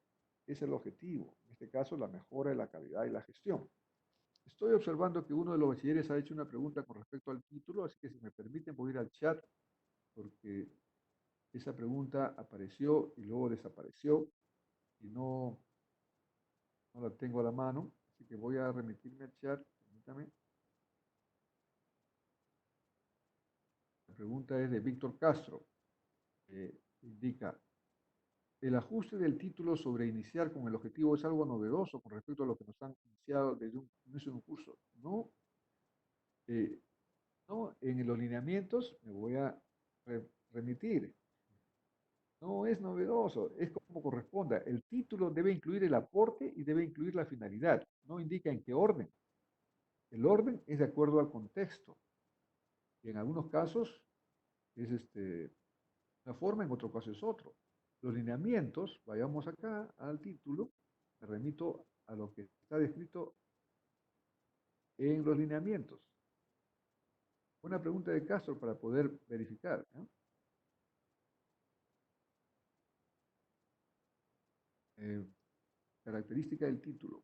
[SPEAKER 1] es el objetivo, en este caso la mejora de la calidad y la gestión. Estoy observando que uno de los bachilleres ha hecho una pregunta con respecto al título, así que si me permiten voy a ir al chat porque esa pregunta apareció y luego desapareció y no la tengo a la mano, así que voy a remitirme al chat, permítame. La pregunta es de Víctor Castro, indica, el ajuste del título sobre iniciar con el objetivo es algo novedoso con respecto a lo que nos han iniciado desde un inicio de un curso. No, no, en los lineamientos me voy a remitir. No es novedoso, es como corresponda. El título debe incluir el aporte y debe incluir la finalidad. No indica en qué orden. El orden es de acuerdo al contexto. Y en algunos casos es una forma, en otro caso es otro. Los lineamientos, vayamos acá al título, me remito a lo que está descrito en los lineamientos. Una pregunta de Castro para poder verificar, ¿no? Característica del título.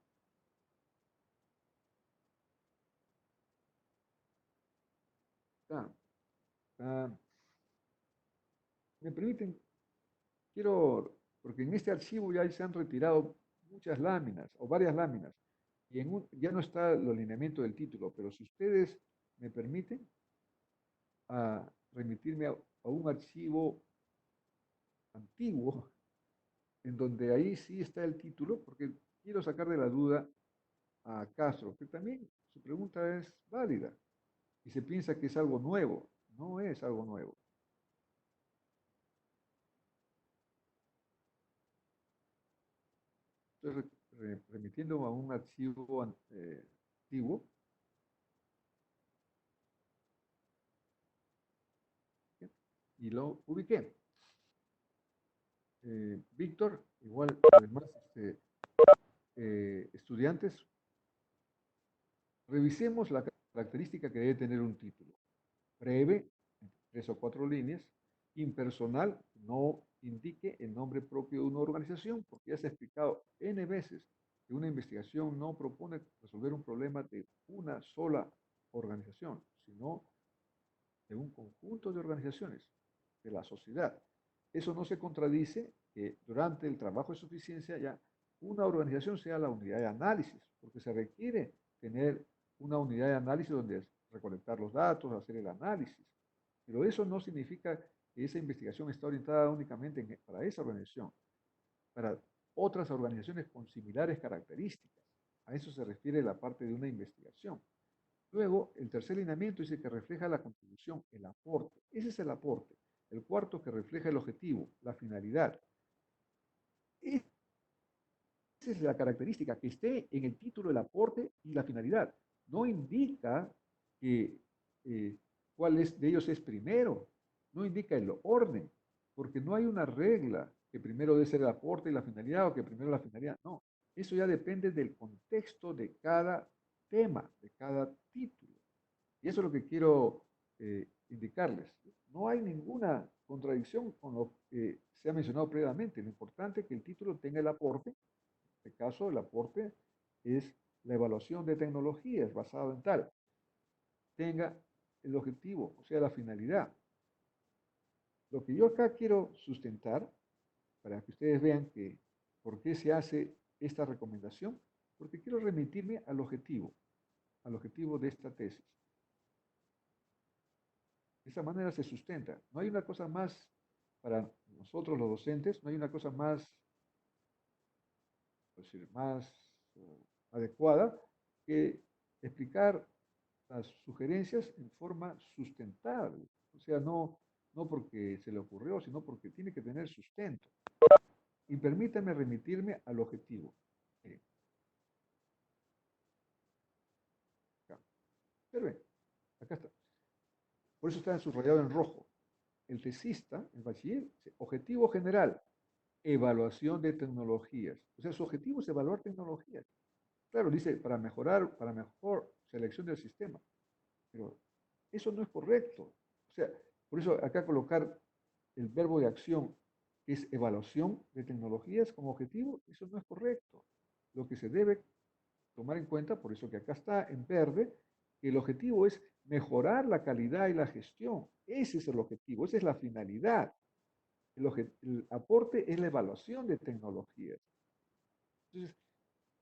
[SPEAKER 1] Me permiten, porque en este archivo ya se han retirado muchas láminas o varias láminas y ya no está el alineamiento del título, pero si ustedes me permiten remitirme a un archivo antiguo en donde ahí sí está el título, porque quiero sacar de la duda a Castro, que también su pregunta es válida y se piensa que es algo nuevo. No es algo nuevo. Estoy remitiendo a un archivo antiguo. Y lo ubiqué. Víctor, igual, además, estudiantes, revisemos la característica que debe tener un título. Breve, 3 o 4 líneas, impersonal, no indique el nombre propio de una organización, porque ya se ha explicado N veces que una investigación no propone resolver un problema de una sola organización, sino de un conjunto de organizaciones de la sociedad. Eso no se contradice que durante el trabajo de suficiencia ya una organización sea la unidad de análisis, porque se requiere tener una unidad de análisis donde recolectar los datos, hacer el análisis. Pero eso no significa que esa investigación está orientada únicamente para esa organización, para otras organizaciones con similares características. A eso se refiere la parte de una investigación. Luego, el tercer lineamiento dice que refleja la contribución, el aporte. Ese es el aporte. El cuarto que refleja el objetivo, la finalidad. Esa es la característica, que esté en el título el aporte y la finalidad. No indica que cuál de ellos es primero. No indica el orden, porque no hay una regla que primero debe ser el aporte y la finalidad o que primero la finalidad. No, eso ya depende del contexto de cada tema, de cada título. Y eso es lo que quiero indicarles. No hay ninguna contradicción con lo que se ha mencionado previamente. Lo importante es que el título tenga el aporte. En este caso, el aporte es la evaluación de tecnologías basado en tal. Tenga el objetivo, o sea, la finalidad. Lo que yo acá quiero sustentar, para que ustedes vean que por qué se hace esta recomendación, porque quiero remitirme al objetivo de esta tesis. De esa manera se sustenta. No hay una cosa más, para nosotros los docentes, no hay una cosa más, es decir, más adecuada que explicar las sugerencias en forma sustentable. O sea, no porque se le ocurrió, sino porque tiene que tener sustento. Y permítanme remitirme al objetivo. Acá. Observen, acá está. Por eso está subrayado en rojo. El tesista, el bachiller, objetivo general. evaluación de tecnologías. O sea, su objetivo es evaluar tecnologías. Claro, dice, para mejorar, para mejor selección del sistema. Pero eso no es correcto. O sea, por eso acá colocar el verbo de acción, que es evaluación de tecnologías como objetivo, eso no es correcto. Lo que se debe tomar en cuenta, por eso que acá está en verde, que el objetivo es mejorar la calidad y la gestión. Ese es el objetivo, esa es la finalidad. El aporte es la evaluación de tecnologías. Entonces,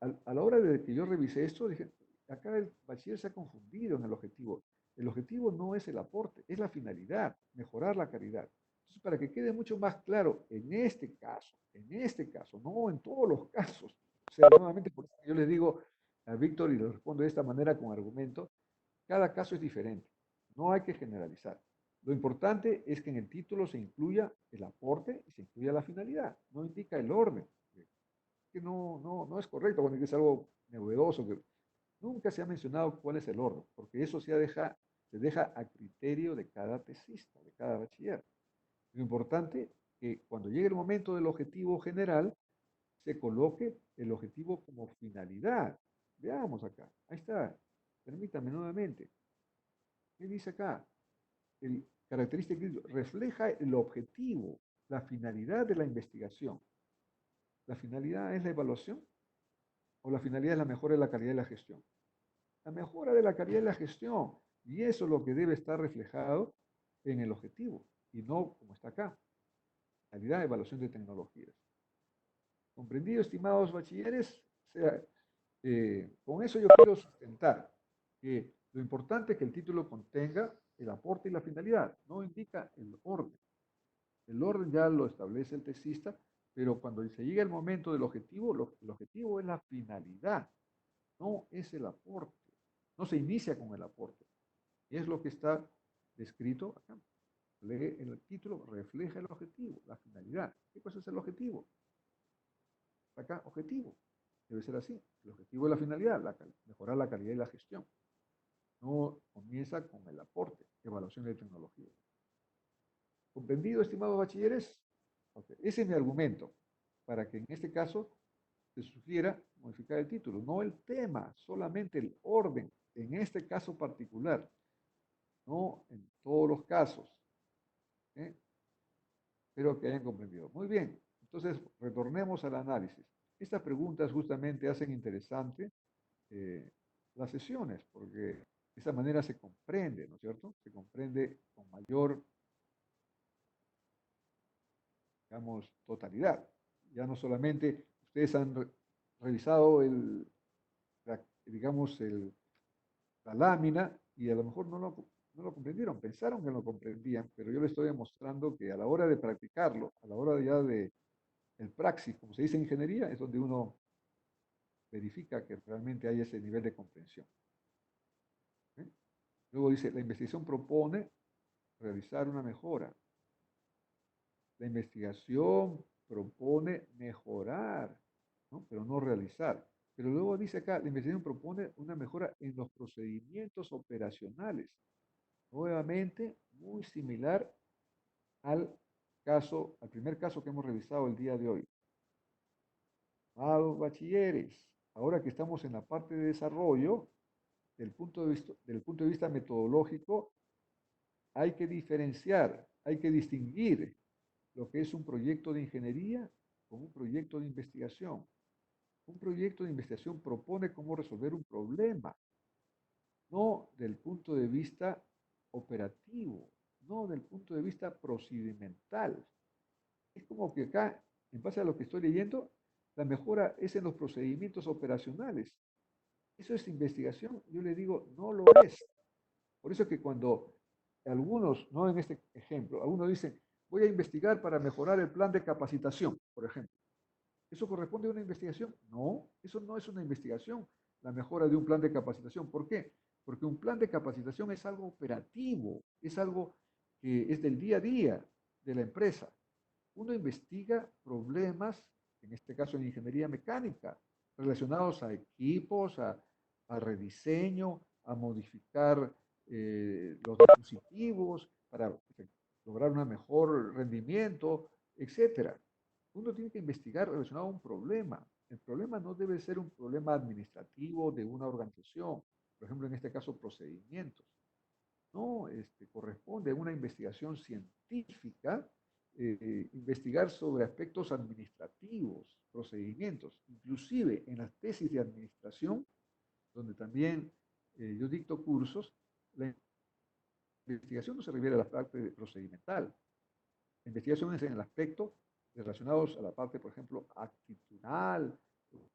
[SPEAKER 1] a la hora de que yo revisé esto, dije, acá el bachiller se ha confundido en el objetivo. El objetivo no es el aporte, es la finalidad, mejorar la calidad. Entonces, para que quede mucho más claro, en este caso, no en todos los casos. O sea, nuevamente, por eso yo les digo a Víctor y le respondo de esta manera con argumento, cada caso es diferente. No hay que generalizar. Lo importante es que en el título se incluya el aporte y se incluya la finalidad. No indica el orden, que no es correcto cuando es algo novedoso, que nunca se ha mencionado cuál es el orden, porque eso se deja a criterio de cada tesista, de cada bachiller. Lo importante es que cuando llegue el momento del objetivo general, se coloque el objetivo como finalidad. Veamos acá, ahí está, permítame nuevamente. ¿Qué dice acá? El característica refleja el objetivo, la finalidad de la investigación. ¿La finalidad es la evaluación o la finalidad es la mejora de la calidad de la gestión? La mejora de la calidad de la gestión. Y eso es lo que debe estar reflejado en el objetivo y no como está acá, calidad de evaluación de tecnologías. ¿Comprendido, estimados bachilleres? O sea, con eso yo quiero sustentar que lo importante es que el título contenga el aporte y la finalidad, no indica el orden. El orden ya lo establece el tesista, pero cuando se llega el momento del objetivo, el objetivo es la finalidad, no es el aporte. No se inicia con el aporte. Es lo que está descrito acá. Lee en el título, refleja el objetivo, la finalidad. ¿Qué cosa es el objetivo? Acá, objetivo. Debe ser así. El objetivo es la finalidad, mejorar la calidad y la gestión. No comienza con el aporte, evaluación de tecnología. ¿Comprendido, estimados bachilleres? Okay. Ese es mi argumento, para que en este caso se sugiera modificar el título, no el tema, solamente el orden, en este caso particular, no en todos los casos. ¿Eh? Espero que hayan comprendido. Muy bien, entonces retornemos al análisis. Estas preguntas justamente hacen interesante las sesiones, porque de esa manera se comprende, ¿no es cierto? Se comprende con mayor, digamos, totalidad. Ya no solamente ustedes han revisado digamos, la lámina y a lo mejor no lo comprendieron, pensaron que lo comprendían, pero yo les estoy demostrando que a la hora de practicarlo, a la hora ya de el praxis, como se dice en ingeniería, es donde uno verifica que realmente hay ese nivel de comprensión. ¿Eh? Luego dice, la investigación propone realizar una mejora. La investigación propone mejorar, ¿no? Pero no realizar. Pero luego dice acá, la investigación propone una mejora en los procedimientos operacionales. Nuevamente, muy similar al al primer caso que hemos revisado el día de hoy. Amados bachilleres, ahora que estamos en la parte de desarrollo, del punto de vista metodológico, hay que diferenciar, hay que distinguir lo que es un proyecto de ingeniería con un proyecto de investigación. Un proyecto de investigación propone cómo resolver un problema, no del punto de vista operativo, no del punto de vista procedimental. Es como que acá, en base a lo que estoy leyendo, la mejora es en los procedimientos operacionales. ¿Eso es investigación? Yo le digo, no lo es. Por eso que cuando algunos, no en este ejemplo, algunos dicen, voy a investigar para mejorar el plan de capacitación, por ejemplo. ¿Eso corresponde a una investigación? No, eso no es una investigación, la mejora de un plan de capacitación. ¿Por qué? Porque un plan de capacitación es algo operativo, es algo que es del día a día de la empresa. Uno investiga problemas, en este caso en ingeniería mecánica, relacionados a equipos, a rediseño, a modificar los dispositivos para lograr un mejor rendimiento, etcétera. uno tiene que investigar relacionado a un problema. El problema no debe ser un problema administrativo de una organización, por ejemplo, en este caso, procedimientos. No, corresponde a una investigación científica, investigar sobre aspectos administrativos, procedimientos, inclusive en las tesis de administración, donde también yo dicto cursos, la investigación no se refiere a la parte procedimental. La investigación es en el aspecto relacionados a la parte, por ejemplo, actitudinal,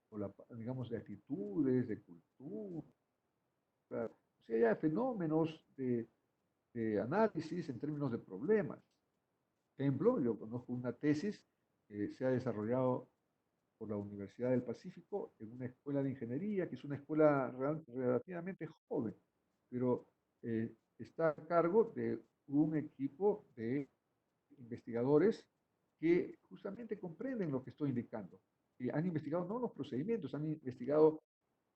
[SPEAKER 1] o la, digamos, de actitudes, de cultura, o sea, ya fenómenos de análisis en términos de problemas. Por ejemplo, yo conozco una tesis que se ha desarrollado por la Universidad del Pacífico en una escuela de ingeniería, que es una escuela relativamente joven, pero está a cargo de un equipo de investigadores que justamente comprenden lo que estoy indicando. Y han investigado no los procedimientos, han investigado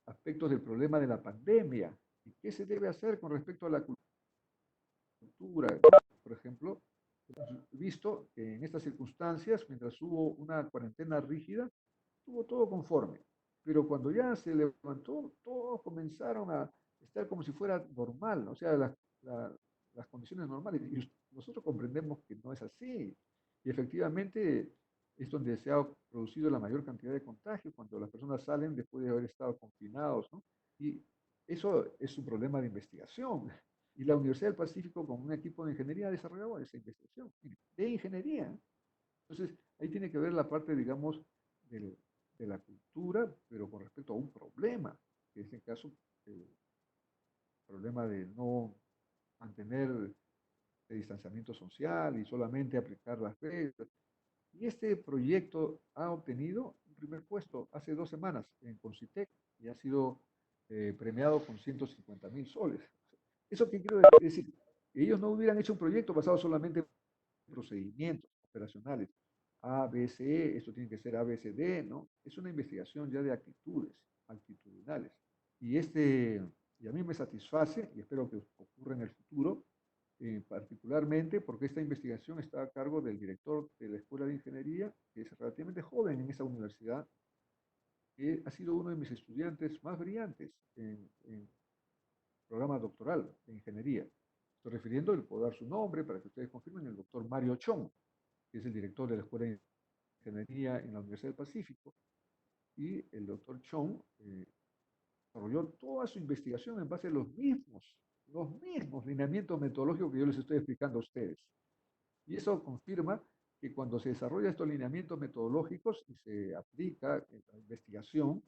[SPEAKER 1] aspectos del problema de la pandemia y qué se debe hacer con respecto a la cultura. Por ejemplo, hemos visto que en estas circunstancias, mientras hubo una cuarentena rígida, estuvo todo conforme. Pero cuando ya se levantó, todos comenzaron a estar como si fuera normal, o sea, las condiciones normales. Y nosotros comprendemos que no es así. Y efectivamente es donde se ha producido la mayor cantidad de contagios, cuando las personas salen después de haber estado confinados, ¿no? Y eso es un problema de investigación. Y la Universidad del Pacífico, con un equipo de ingeniería, ha desarrollado esa investigación de ingeniería. Entonces, ahí tiene que ver la parte, digamos, del, de la cultura, pero con respecto a un problema, que en este caso, el problema de no mantener el distanciamiento social y solamente aplicar las reglas. Y este proyecto ha obtenido un primer puesto hace 2 semanas en Concitec y ha sido premiado con 150.000 soles. ¿Eso qué quiero decir? Ellos no hubieran hecho un proyecto basado solamente en procedimientos operacionales. A, B, C, esto tiene que ser A, B, C, D, ¿no? Es una investigación ya de actitudes, actitudinales. Y, y a mí me satisface, y espero que ocurra en el futuro, particularmente porque esta investigación está a cargo del director de la Escuela de Ingeniería, que es relativamente joven en esa universidad, que ha sido uno de mis estudiantes más brillantes en programa doctoral de ingeniería. Estoy refiriendo, le puedo dar su nombre para que ustedes confirmen, el doctor Mario Chong, que es el director de la Escuela de Ingeniería en la Universidad del Pacífico, y el doctor Chong desarrolló toda su investigación en base a los mismos lineamientos metodológicos que yo les estoy explicando a ustedes. Y eso confirma que cuando se desarrollan estos lineamientos metodológicos y se aplica en la investigación,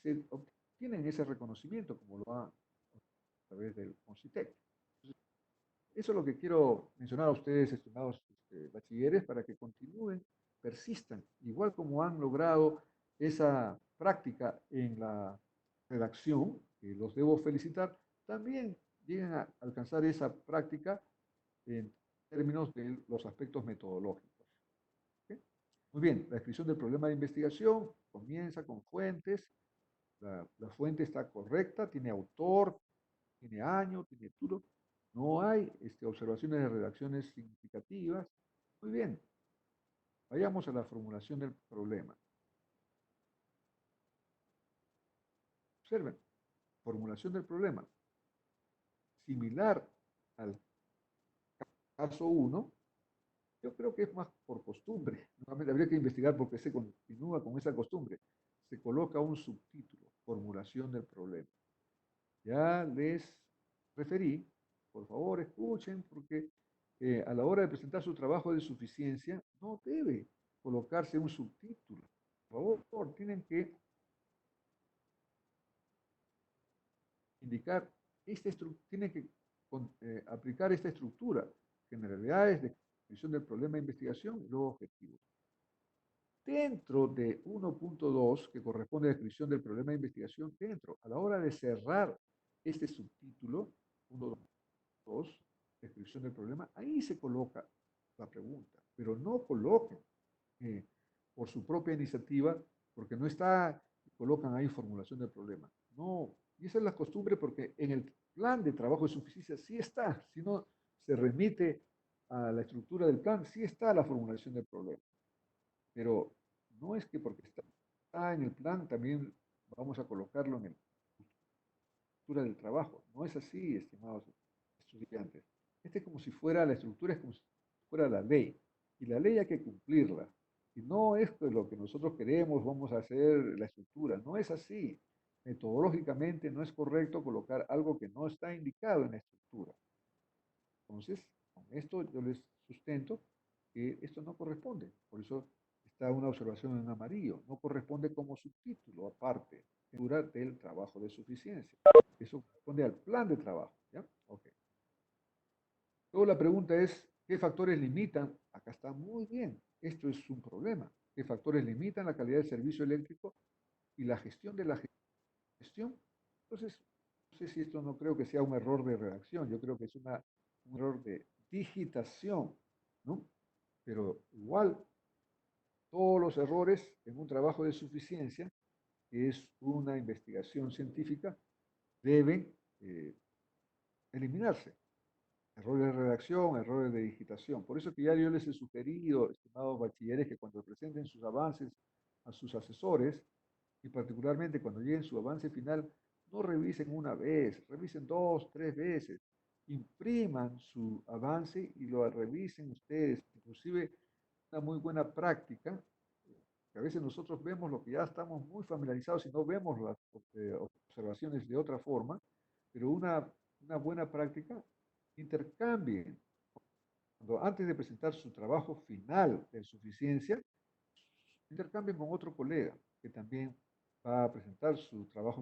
[SPEAKER 1] se obtienen ese reconocimiento, como lo ha a través del CONCITEC. Eso es lo que quiero mencionar a ustedes, estimados bachilleres, para que continúen, persistan, igual como han logrado esa práctica en la redacción, que los debo felicitar, también lleguen a alcanzar esa práctica en términos de los aspectos metodológicos. ¿Ok? Muy bien, la descripción del problema de investigación comienza con fuentes, la fuente está correcta, tiene autor, tiene año, tiene título, no hay observaciones de redacciones significativas. Muy bien, vayamos a la formulación del problema. Observen, formulación del problema. Similar al caso 1, yo creo que es más por costumbre. Nuevamente habría que investigar por qué se continúa con esa costumbre. Se coloca un subtítulo, formulación del problema. Ya les referí, por favor escuchen, porque a la hora de presentar su trabajo de suficiencia no debe colocarse un subtítulo. Por favor, tienen que indicar, tienen que aplicar esta estructura, generalidades, descripción del problema de investigación y luego objetivos. Dentro de 1.2, que corresponde a descripción del problema de investigación, a la hora de cerrar este subtítulo, 1.2, descripción del problema, ahí se coloca la pregunta, pero no coloquen por su propia iniciativa, porque no está, colocan ahí formulación del problema. No, y esa es la costumbre porque en el plan de trabajo de suficiencia sí está, si no se remite a la estructura del plan, sí está la formulación del problema. pero no es que porque está en el plan también vamos a colocarlo en la estructura del trabajo. No es así, estimados estudiantes. Este es como si fuera, la estructura es como si fuera la ley, y la ley hay que cumplirla. Y no es que lo que nosotros queremos, vamos a hacer la estructura, no es así. Metodológicamente no es correcto colocar algo que no está indicado en la estructura. Entonces, con esto yo les sustento que esto no corresponde. Por eso está una observación en amarillo. No corresponde como subtítulo aparte del trabajo de suficiencia. Eso corresponde al plan de trabajo. ¿Ya? Ok. Luego la pregunta es, ¿qué factores limitan? Acá está muy bien. Esto es un problema. ¿Qué factores limitan la calidad del servicio eléctrico y la gestión de la gestión? Entonces, no sé si esto no creo que sea un error de redacción, yo creo que es un error de digitación, ¿no? Pero igual, todos los errores en un trabajo de suficiencia, que es una investigación científica, deben eliminarse. Errores de redacción, errores de digitación. Por eso que ya yo les he sugerido, estimados bachilleres, que cuando presenten sus avances a sus asesores, y particularmente cuando lleguen su avance final, no revisen una vez, revisen dos, tres veces, impriman su avance y lo revisen ustedes. Inclusive una muy buena práctica, que a veces nosotros vemos lo que ya estamos muy familiarizados y no vemos las observaciones de otra forma, pero una buena práctica, intercambien. Cuando antes de presentar su trabajo final de suficiencia, intercambien con otro colega que también va a presentar su trabajo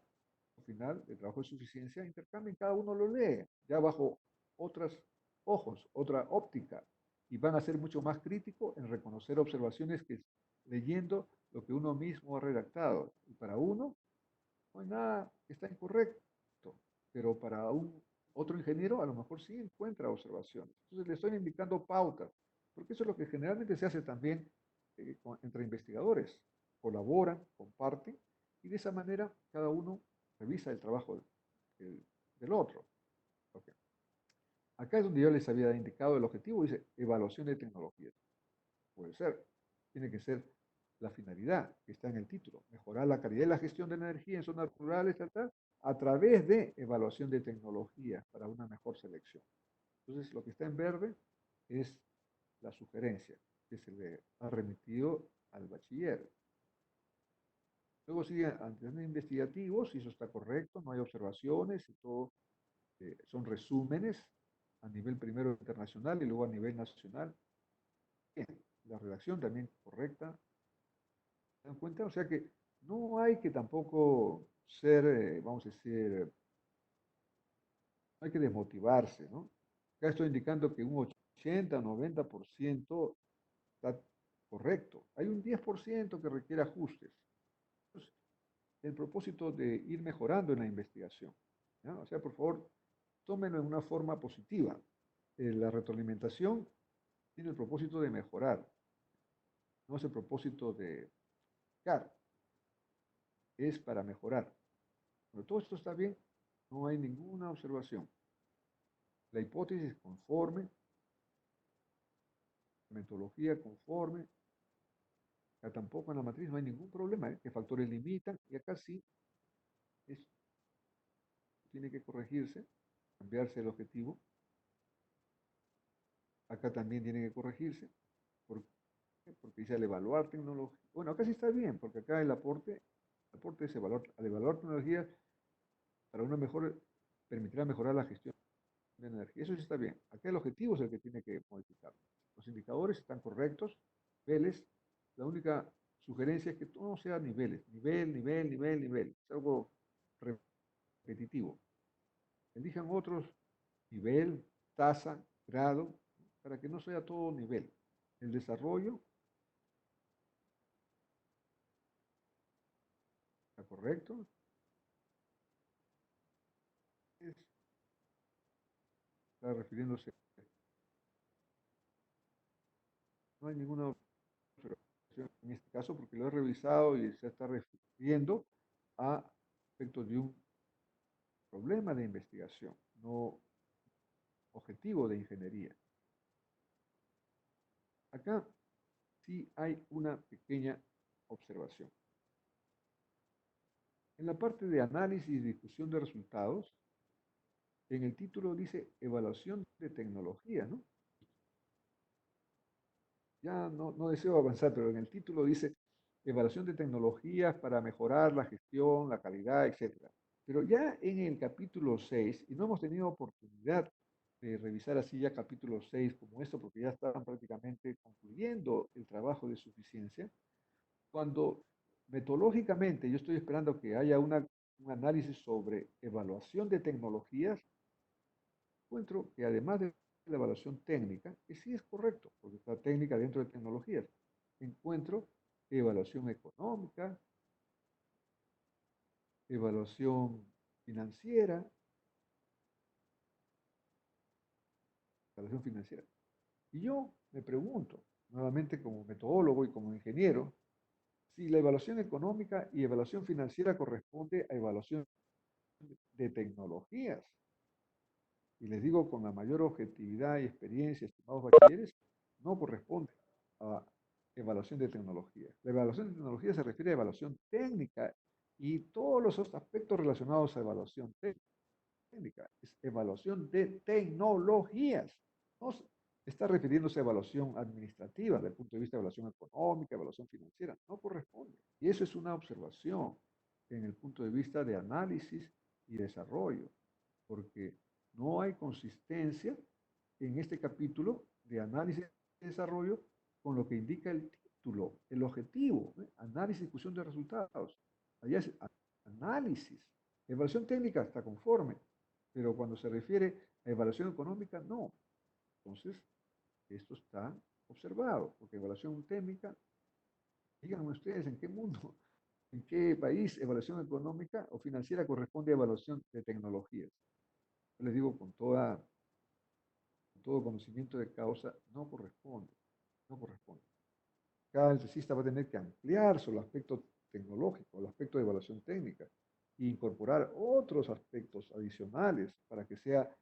[SPEAKER 1] final, el trabajo de suficiencia, intercambien, cada uno lo lee, ya bajo otros ojos, otra óptica, y van a ser mucho más críticos en reconocer observaciones que leyendo lo que uno mismo ha redactado. Y para uno no hay nada que está incorrecto, pero para un otro ingeniero a lo mejor sí encuentra observaciones. Entonces le estoy indicando pautas, porque eso es lo que generalmente se hace también entre investigadores. Colaboran, comparten, y de esa manera cada uno revisa el trabajo del otro. Okay. Acá es donde yo les había indicado el objetivo, dice evaluación de tecnologías. Puede ser, tiene que ser la finalidad que está en el título, mejorar la calidad y la gestión de la energía en zonas rurales, a través de evaluación de tecnologías para una mejor selección. Entonces, lo que está en verde es la sugerencia que se le ha remitido al bachiller. Luego sigue antecedentes investigativos, si eso está correcto, no hay observaciones, y todo son resúmenes a nivel primero internacional y luego a nivel nacional. Bien, la redacción también correcta, ¿se dan cuenta? O sea que no hay que tampoco ser, vamos a decir, no hay que desmotivarse, ¿no? Acá estoy indicando que un 80, 90% está correcto. Hay un 10% que requiere ajustes. Entonces, el propósito de ir mejorando en la investigación. ¿Ya? O sea, por favor, tómenlo en una forma positiva. La retroalimentación tiene el propósito de mejorar, no es el propósito de criticar, es para mejorar. Pero todo esto está bien, no hay ninguna observación. La hipótesis conforme, la metodología conforme, acá tampoco en la matriz no hay ningún problema, ¿eh? ¿Qué factores limitan? Y acá sí, es, tiene que corregirse, cambiarse el objetivo. Acá también tiene que corregirse, porque dice al evaluar tecnología. Bueno, acá sí está bien, porque acá el aporte es evaluar, al evaluar tecnología para una mejor, permitirá mejorar la gestión de energía. Eso sí está bien. Acá el objetivo es el que tiene que modificar. Los indicadores están correctos, niveles. La única sugerencia es que todo sea niveles, nivel. Es algo repetitivo. Elijan otros, nivel, tasa, grado, para que no sea todo nivel. El desarrollo está correcto. Está refiriéndose, no hay ninguna observación en este caso porque lo he revisado y se está refiriendo a aspectos de un problema de investigación, no objetivo de ingeniería. Acá sí hay una pequeña observación. En la parte de análisis y discusión de resultados, en el título dice evaluación de tecnología, ¿no? Ya no deseo avanzar, pero en el título dice evaluación de tecnologías para mejorar la gestión, la calidad, etcétera. Pero ya en el capítulo 6, y no hemos tenido oportunidad de revisar así ya capítulo 6 como esto, porque ya estaban prácticamente concluyendo el trabajo de suficiencia, cuando metodológicamente yo estoy esperando que haya un análisis sobre evaluación de tecnologías, encuentro que además de la evaluación técnica, que sí es correcto, porque está técnica dentro de tecnologías, encuentro evaluación económica, evaluación financiera, evaluación financiera. Y yo me pregunto, nuevamente como metodólogo y como ingeniero, si la evaluación económica y evaluación financiera corresponde a evaluación de tecnologías. Y les digo con la mayor objetividad y experiencia, estimados bachilleres, no corresponde a evaluación de tecnología. La evaluación de tecnología se refiere a evaluación técnica y todos los otros aspectos relacionados a evaluación técnica. Es evaluación de tecnologías. No está refiriéndose a evaluación administrativa, desde el punto de vista de evaluación económica, evaluación financiera. No corresponde. Y eso es una observación en el punto de vista de análisis y desarrollo, porque no hay consistencia en este capítulo de análisis y desarrollo con lo que indica el título, el objetivo, ¿eh? Análisis y discusión de resultados. Allá es análisis. Evaluación técnica está conforme, pero cuando se refiere a evaluación económica, no. Entonces, esto está observado, porque evaluación técnica, díganme ustedes en qué mundo, en qué país evaluación económica o financiera corresponde a evaluación de tecnologías. Yo les digo con todo conocimiento de causa, no corresponde, no corresponde. Cada electricista va a tener que ampliar sobre el aspecto tecnológico, el aspecto de evaluación técnica, e incorporar otros aspectos adicionales para que sea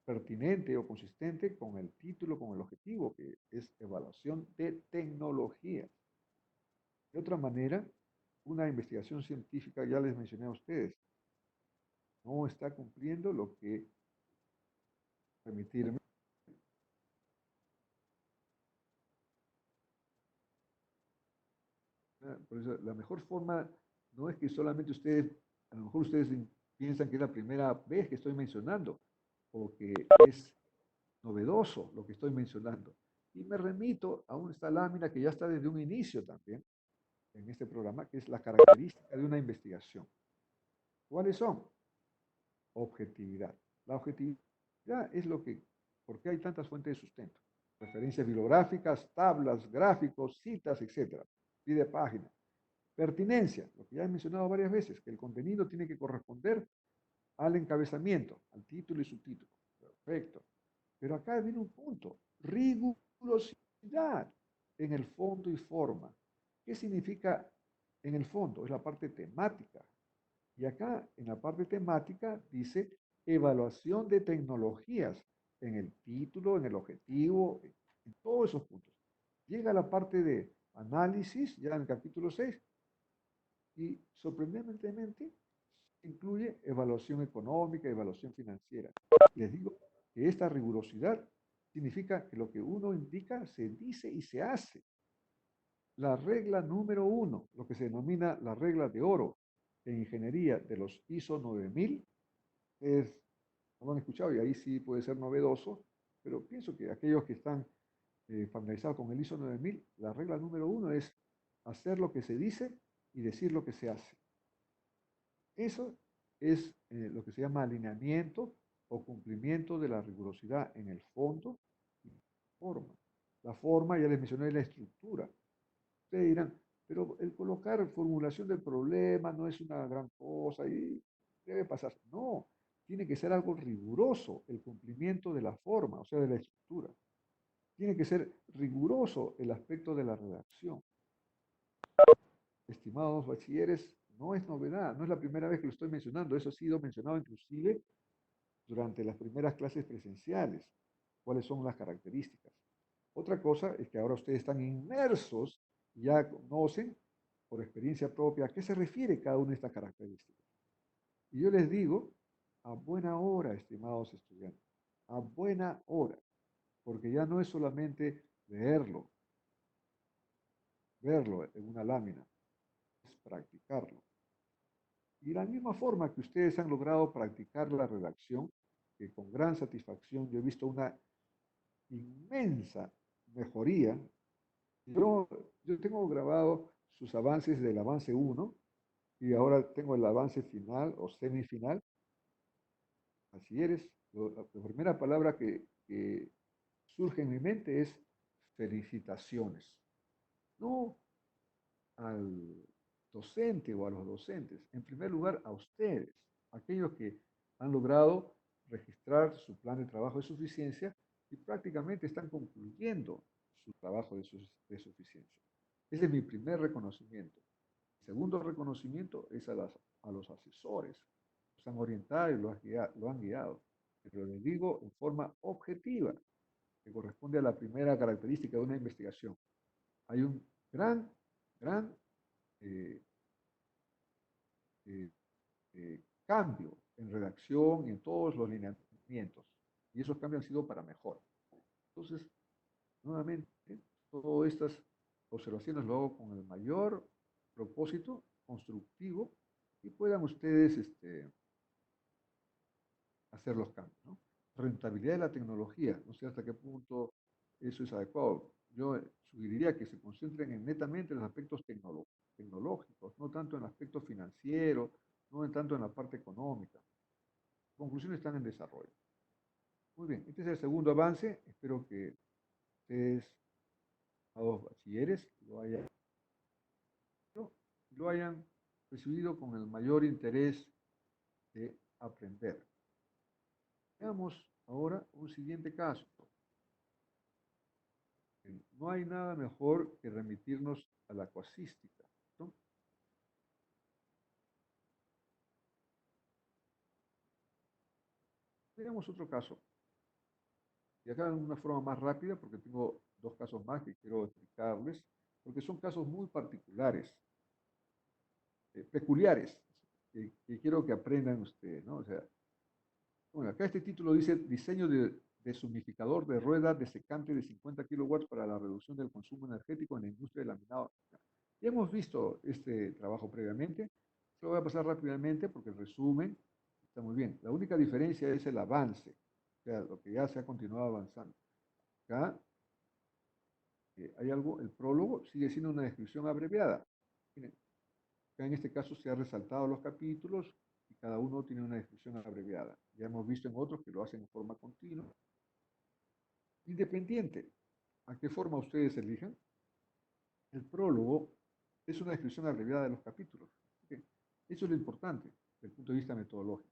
[SPEAKER 1] pertinente o consistente con el título, con el objetivo, que es evaluación de tecnología. De otra manera, una investigación científica, ya les mencioné a ustedes, no está cumpliendo lo que, permitirme, por eso la mejor forma no es que solamente ustedes, a lo mejor ustedes piensan que es la primera vez que estoy mencionando, o que es novedoso lo que estoy mencionando. Y me remito a esta lámina que ya está desde un inicio también en este programa, que es la característica de una investigación. ¿Cuáles son? Objetividad. La objetividad es lo que, ¿por qué hay tantas fuentes de sustento? Referencias bibliográficas, tablas, gráficos, citas, etcétera. Y de página. Pertinencia, lo que ya he mencionado varias veces, que el contenido tiene que corresponder al encabezamiento, al título y subtítulo. Perfecto. Pero acá viene un punto, rigurosidad en el fondo y forma. ¿Qué significa en el fondo? Es la parte temática. Y acá en la parte temática dice evaluación de tecnologías en el título, en el objetivo, en todos esos puntos. Llega la parte de análisis, ya en el capítulo 6, y sorprendentemente incluye evaluación económica, evaluación financiera. Les digo que esta rigurosidad significa que lo que uno indica se dice y se hace. La regla número 1, lo que se denomina la regla de oro en ingeniería de los ISO 9000, es, no lo han escuchado y ahí sí puede ser novedoso, pero pienso que aquellos que están familiarizados con el ISO 9000, la regla número 1 es hacer lo que se dice y decir lo que se hace. Eso es lo que se llama alineamiento o cumplimiento de la rigurosidad en el fondo y forma. La forma, ya les mencioné, la estructura. Ustedes dirán, pero el colocar formulación del problema no es una gran cosa y debe pasar. No, tiene que ser algo riguroso el cumplimiento de la forma, o sea, de la estructura. Tiene que ser riguroso el aspecto de la redacción. Estimados bachilleres, no es novedad, no es la primera vez que lo estoy mencionando, eso ha sido mencionado inclusive durante las primeras clases presenciales. ¿Cuáles son las características? Otra cosa es que ahora ustedes están inmersos, ya conocen por experiencia propia a qué se refiere cada una de estas características. Y yo les digo, a buena hora, estimados estudiantes, a buena hora, porque ya no es solamente verlo en una lámina, es practicarlo. Y de la misma forma que ustedes han logrado practicar la redacción, que con gran satisfacción yo he visto una inmensa mejoría. Yo tengo grabado sus avances del avance 1 y ahora tengo el avance final o semifinal. Así eres. La primera palabra que surge en mi mente es felicitaciones. No al docente o a los docentes, en primer lugar a ustedes, aquellos que han logrado registrar su plan de trabajo de suficiencia y prácticamente están concluyendo su trabajo de suficiencia. Ese es mi primer reconocimiento. El segundo reconocimiento es a los asesores. Los han orientado y lo han guiado. Pero les digo en forma objetiva, que corresponde a la primera característica de una investigación. Hay un gran eh, eh, cambio en redacción y en todos los lineamientos. Y esos cambios han sido para mejor. Entonces, nuevamente, todas estas observaciones lo hago con el mayor propósito constructivo y puedan ustedes hacer los cambios, ¿no? Rentabilidad de la tecnología, no sé hasta qué punto eso es adecuado. Yo sugeriría que se concentren en netamente en los aspectos tecnológicos, no tanto en el aspecto financiero, no tanto en la parte económica. Conclusiones están en desarrollo. Muy bien, este es el segundo avance. Espero que ustedes, a los bachilleres, lo hayan recibido con el mayor interés de aprender. Veamos ahora un siguiente caso. No hay nada mejor que remitirnos a la casuística, ¿no? Veamos otro caso. Y acá en una forma más rápida, porque tengo dos casos más que quiero explicarles, porque son casos muy particulares, peculiares, que quiero que aprendan ustedes, ¿no? O sea, bueno, acá este título dice diseño de deshumidificador de rueda desecante de 50 kilowatts para la reducción del consumo energético en la industria del laminado. Ya hemos visto este trabajo previamente, lo voy a pasar rápidamente porque el resumen está muy bien. La única diferencia es el avance, o sea, lo que ya se ha continuado avanzando. Acá hay algo, el prólogo sigue siendo una descripción abreviada. Miren, acá en este caso se han resaltado los capítulos y cada uno tiene una descripción abreviada. Ya hemos visto en otros que lo hacen en forma continua. Independiente, ¿a qué forma ustedes elijan? El prólogo es una descripción abreviada de los capítulos. ¿Okay? Eso es lo importante desde el punto de vista metodológico.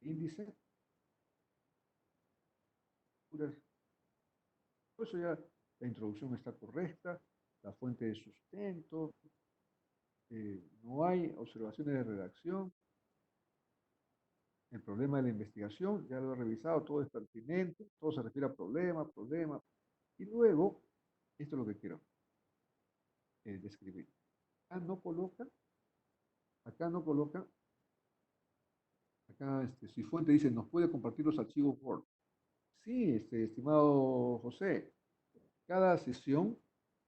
[SPEAKER 1] Índice, por eso ya la introducción está correcta, la fuente de sustento, no hay observaciones de redacción, el problema de la investigación, ya lo he revisado, todo es pertinente, todo se refiere a problema, y luego, esto es lo que quiero describir. Acá no coloca, acá si fuente dice, nos puede compartir los archivos Word. Sí, estimado José, cada sesión,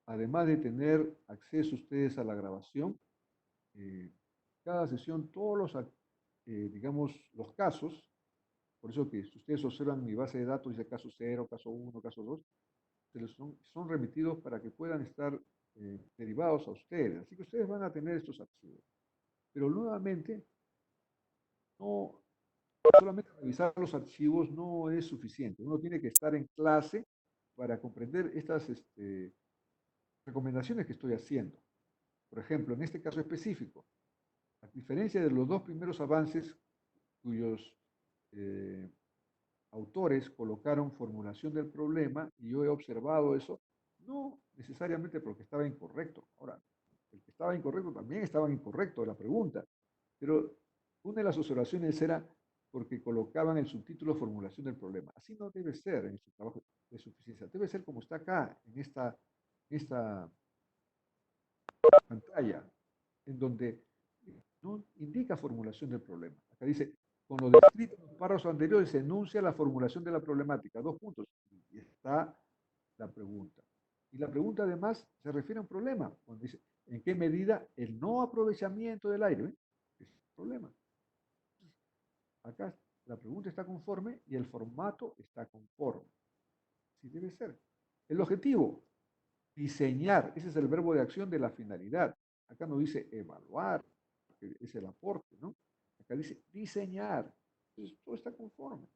[SPEAKER 1] además de tener acceso ustedes a la grabación, eh, cada sesión, todos digamos, los casos, por eso que si ustedes observan mi base de datos, dice caso 0, caso 1, caso 2, son remitidos para que puedan estar derivados a ustedes. Así que ustedes van a tener estos archivos. Pero nuevamente, no solamente revisar los archivos no es suficiente. Uno tiene que estar en clase para comprender estas recomendaciones que estoy haciendo. Por ejemplo, en este caso específico, a diferencia de los dos primeros avances cuyos autores colocaron formulación del problema y yo he observado eso, no necesariamente porque estaba incorrecto. Ahora, el que estaba incorrecto también estaba incorrecto la pregunta, pero una de las observaciones era porque colocaban el subtítulo formulación del problema. Así no debe ser en su trabajo de suficiencia. Debe ser como está acá, en esta pantalla, en donde no indica formulación del problema. Acá dice, con lo descrito en los párrafos anteriores se enuncia la formulación de la problemática. Dos puntos. Y está la pregunta. Y la pregunta además se refiere a un problema. Cuando dice, ¿en qué medida el no aprovechamiento del aire? Es un problema. Acá la pregunta está conforme y el formato está conforme. Así debe ser. El objetivo, diseñar. Ese es el verbo de acción de la finalidad. Acá no dice evaluar, que es el aporte, ¿no? Acá dice diseñar. Entonces, todo está conforme.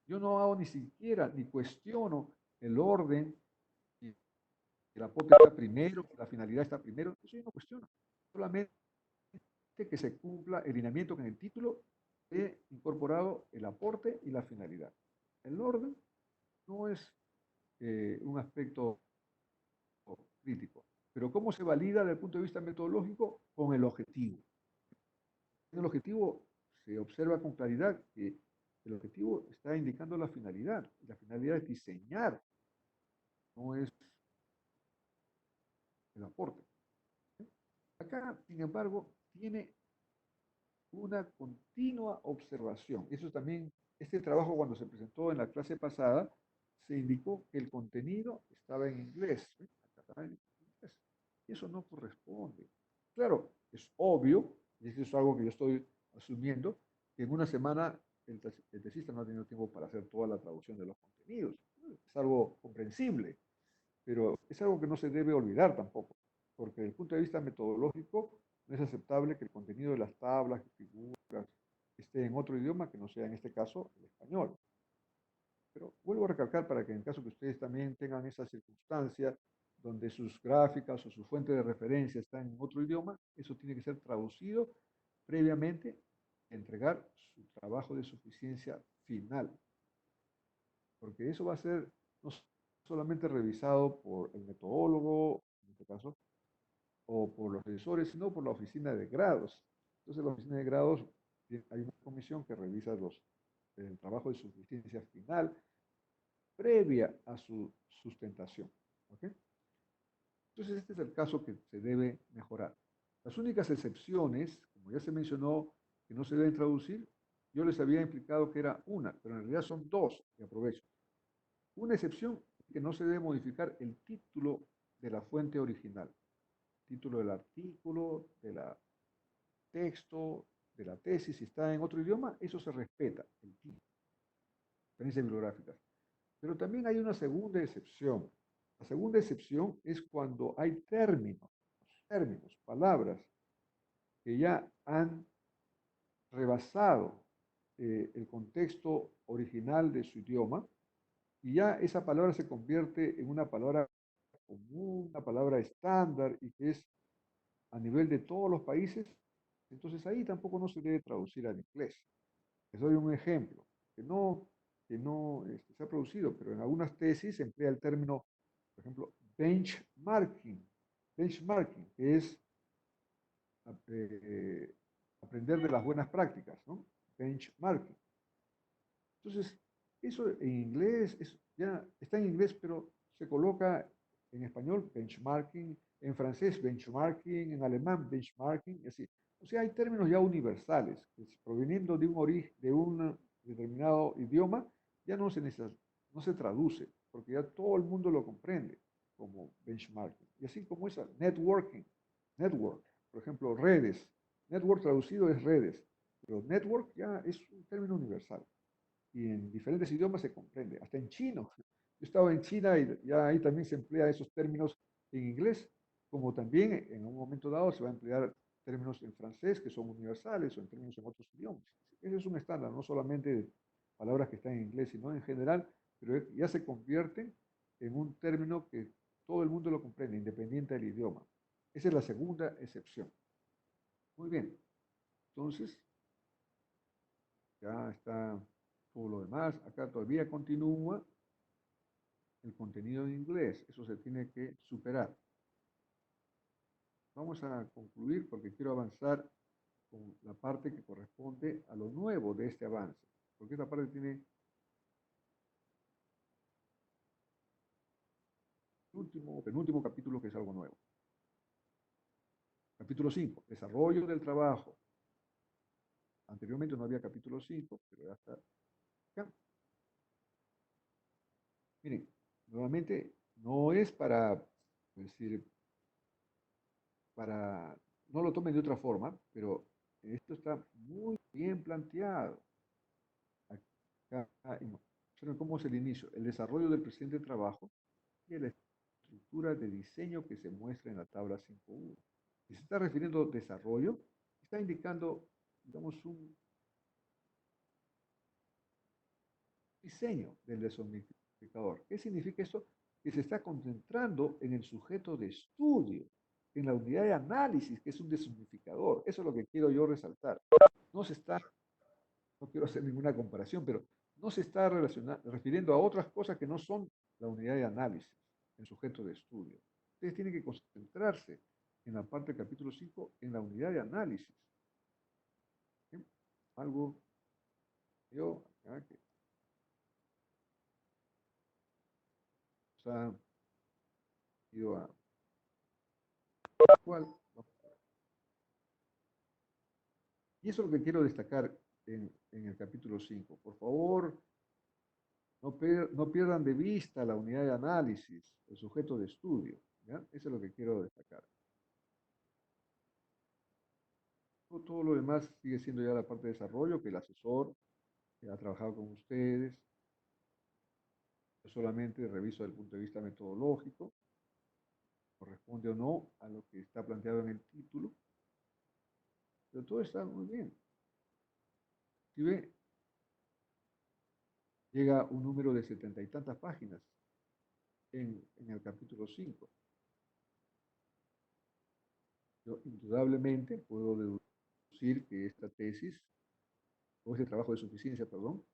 [SPEAKER 1] Yo no hago ni siquiera, ni cuestiono el orden, y el aporte está primero, la finalidad está primero. Eso yo no cuestiono. Solamente que se cumpla el lineamiento que en el título he incorporado el aporte y la finalidad. El orden no es un aspecto crítico, pero ¿cómo se valida desde el punto de vista metodológico? Con el objetivo. En el objetivo se observa con claridad que el objetivo está indicando la finalidad. Y la finalidad es diseñar, no es el aporte. Acá, sin embargo, tiene una continua observación. Eso también, este trabajo cuando se presentó en la clase pasada, se indicó que el contenido estaba en inglés. Acá está en inglés. Y eso no corresponde. Claro, es obvio, y eso es algo que yo estoy asumiendo, que en una semana el tesista no ha tenido tiempo para hacer toda la traducción de los contenidos. Es algo comprensible, pero es algo que no se debe olvidar tampoco, porque desde el punto de vista metodológico no es aceptable que el contenido de las tablas y figuras esté en otro idioma que no sea en este caso el español. Pero vuelvo a recalcar para que en caso que ustedes también tengan esa circunstancia donde sus gráficas o su fuente de referencia está en otro idioma, eso tiene que ser traducido previamente a entregar su trabajo de suficiencia final, porque eso va a ser no solamente revisado por el metodólogo, en este caso, o por los asesores, sino por la oficina de grados. Entonces, la oficina de grados, hay una comisión que revisa el trabajo de suficiencia final previa a su sustentación. ¿Ok? Entonces, este es el caso que se debe mejorar. Las únicas excepciones, como ya se mencionó, que no se deben traducir, yo les había implicado que era una, pero en realidad son dos, y aprovecho. Una excepción que no se debe modificar el título de la fuente original. Título del artículo, del texto, de la tesis, si está en otro idioma, eso se respeta, el título, referencias bibliográficas. Pero también hay una segunda excepción. La segunda excepción es cuando hay términos, palabras que ya han rebasado el contexto original de su idioma y ya esa palabra se convierte en una palabra común, una palabra estándar y que es a nivel de todos los países, entonces ahí tampoco no se debe traducir al inglés. Les doy un ejemplo, que no se ha producido, pero en algunas tesis se emplea el término, por ejemplo, benchmarking, que es eh, aprender de las buenas prácticas, ¿no? Benchmarking. Entonces, eso en inglés, ya está en inglés, pero se coloca en español benchmarking, en francés benchmarking, en alemán benchmarking, y así. O sea, hay términos ya universales, que proveniendo de un origen, de un determinado idioma, ya no se traduce, porque ya todo el mundo lo comprende como benchmarking. Y así como esa, network, por ejemplo, redes. Network traducido es redes, pero network ya es un término universal y en diferentes idiomas se comprende, hasta en chino. Yo estaba en China y ya ahí también se emplea esos términos en inglés, como también en un momento dado se va a emplear términos en francés que son universales o en términos en otros idiomas. Ese es un estándar, no solamente palabras que están en inglés, sino en general, pero ya se convierten en un término que todo el mundo lo comprende, independiente del idioma. Esa es la segunda excepción. Muy bien, entonces ya está todo lo demás. Acá todavía continúa el contenido en inglés. Eso se tiene que superar. Vamos a concluir porque quiero avanzar con la parte que corresponde a lo nuevo de este avance, porque esta parte tiene el último, penúltimo capítulo que es algo nuevo. Capítulo 5, desarrollo del trabajo. Anteriormente no había capítulo 5, pero ya está acá. Miren, nuevamente, no es para, decir, no lo tomen de otra forma, pero esto está muy bien planteado. Acá, observen cómo es el inicio, el desarrollo del presente trabajo y la estructura de diseño que se muestra en la tabla 5.1. Si se está refiriendo a desarrollo, está indicando, digamos, un diseño del desomnificador. ¿Qué significa esto? Que se está concentrando en el sujeto de estudio, en la unidad de análisis, que es un desomnificador. Eso es lo que quiero yo resaltar. No se está, no quiero hacer ninguna comparación, pero no se está refiriendo a otras cosas que no son la unidad de análisis, el sujeto de estudio. Ustedes tienen que concentrarse en la parte del capítulo 5, en la unidad de análisis. ¿Sí? Algo yo, que, o sea, yo a cuál. Y eso es lo que quiero destacar en el capítulo 5. Por favor, no pierdan de vista la unidad de análisis, el sujeto de estudio. ¿Ya? Eso es lo que quiero destacar. Todo lo demás sigue siendo ya la parte de desarrollo, que el asesor que ha trabajado con ustedes. Yo solamente reviso desde el punto de vista metodológico, corresponde o no a lo que está planteado en el título, pero todo está muy bien. Si ve, llega un número de 70 y tantas páginas en el capítulo 5. Yo indudablemente puedo deducir que esta tesis, o este trabajo de suficiencia, perdón,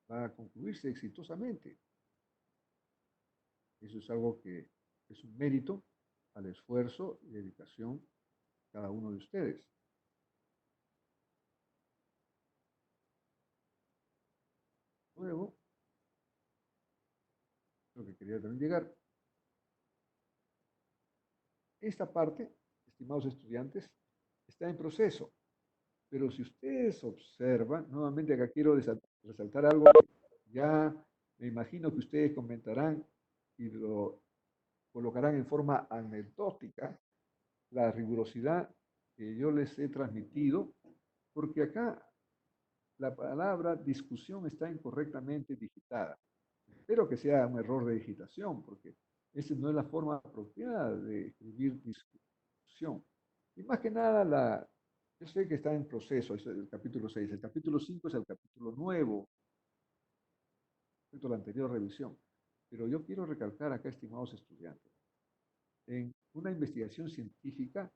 [SPEAKER 1] va a concluirse exitosamente. Eso es algo que es un mérito al esfuerzo y dedicación de cada uno de ustedes. Luego, lo que quería también llegar, esta parte, estimados estudiantes, está en proceso. Pero si ustedes observan, nuevamente acá quiero resaltar algo que ya me imagino que ustedes comentarán y lo colocarán en forma anecdótica, la rigurosidad que yo les he transmitido, porque acá la palabra discusión está incorrectamente digitada. Espero que sea un error de digitación, porque esa no es la forma apropiada de escribir discusión. Y más que nada, yo sé que está en proceso, es el capítulo 6. El capítulo 5 es el capítulo nuevo, respecto a la anterior revisión. Pero yo quiero recalcar acá, estimados estudiantes, en una investigación científica,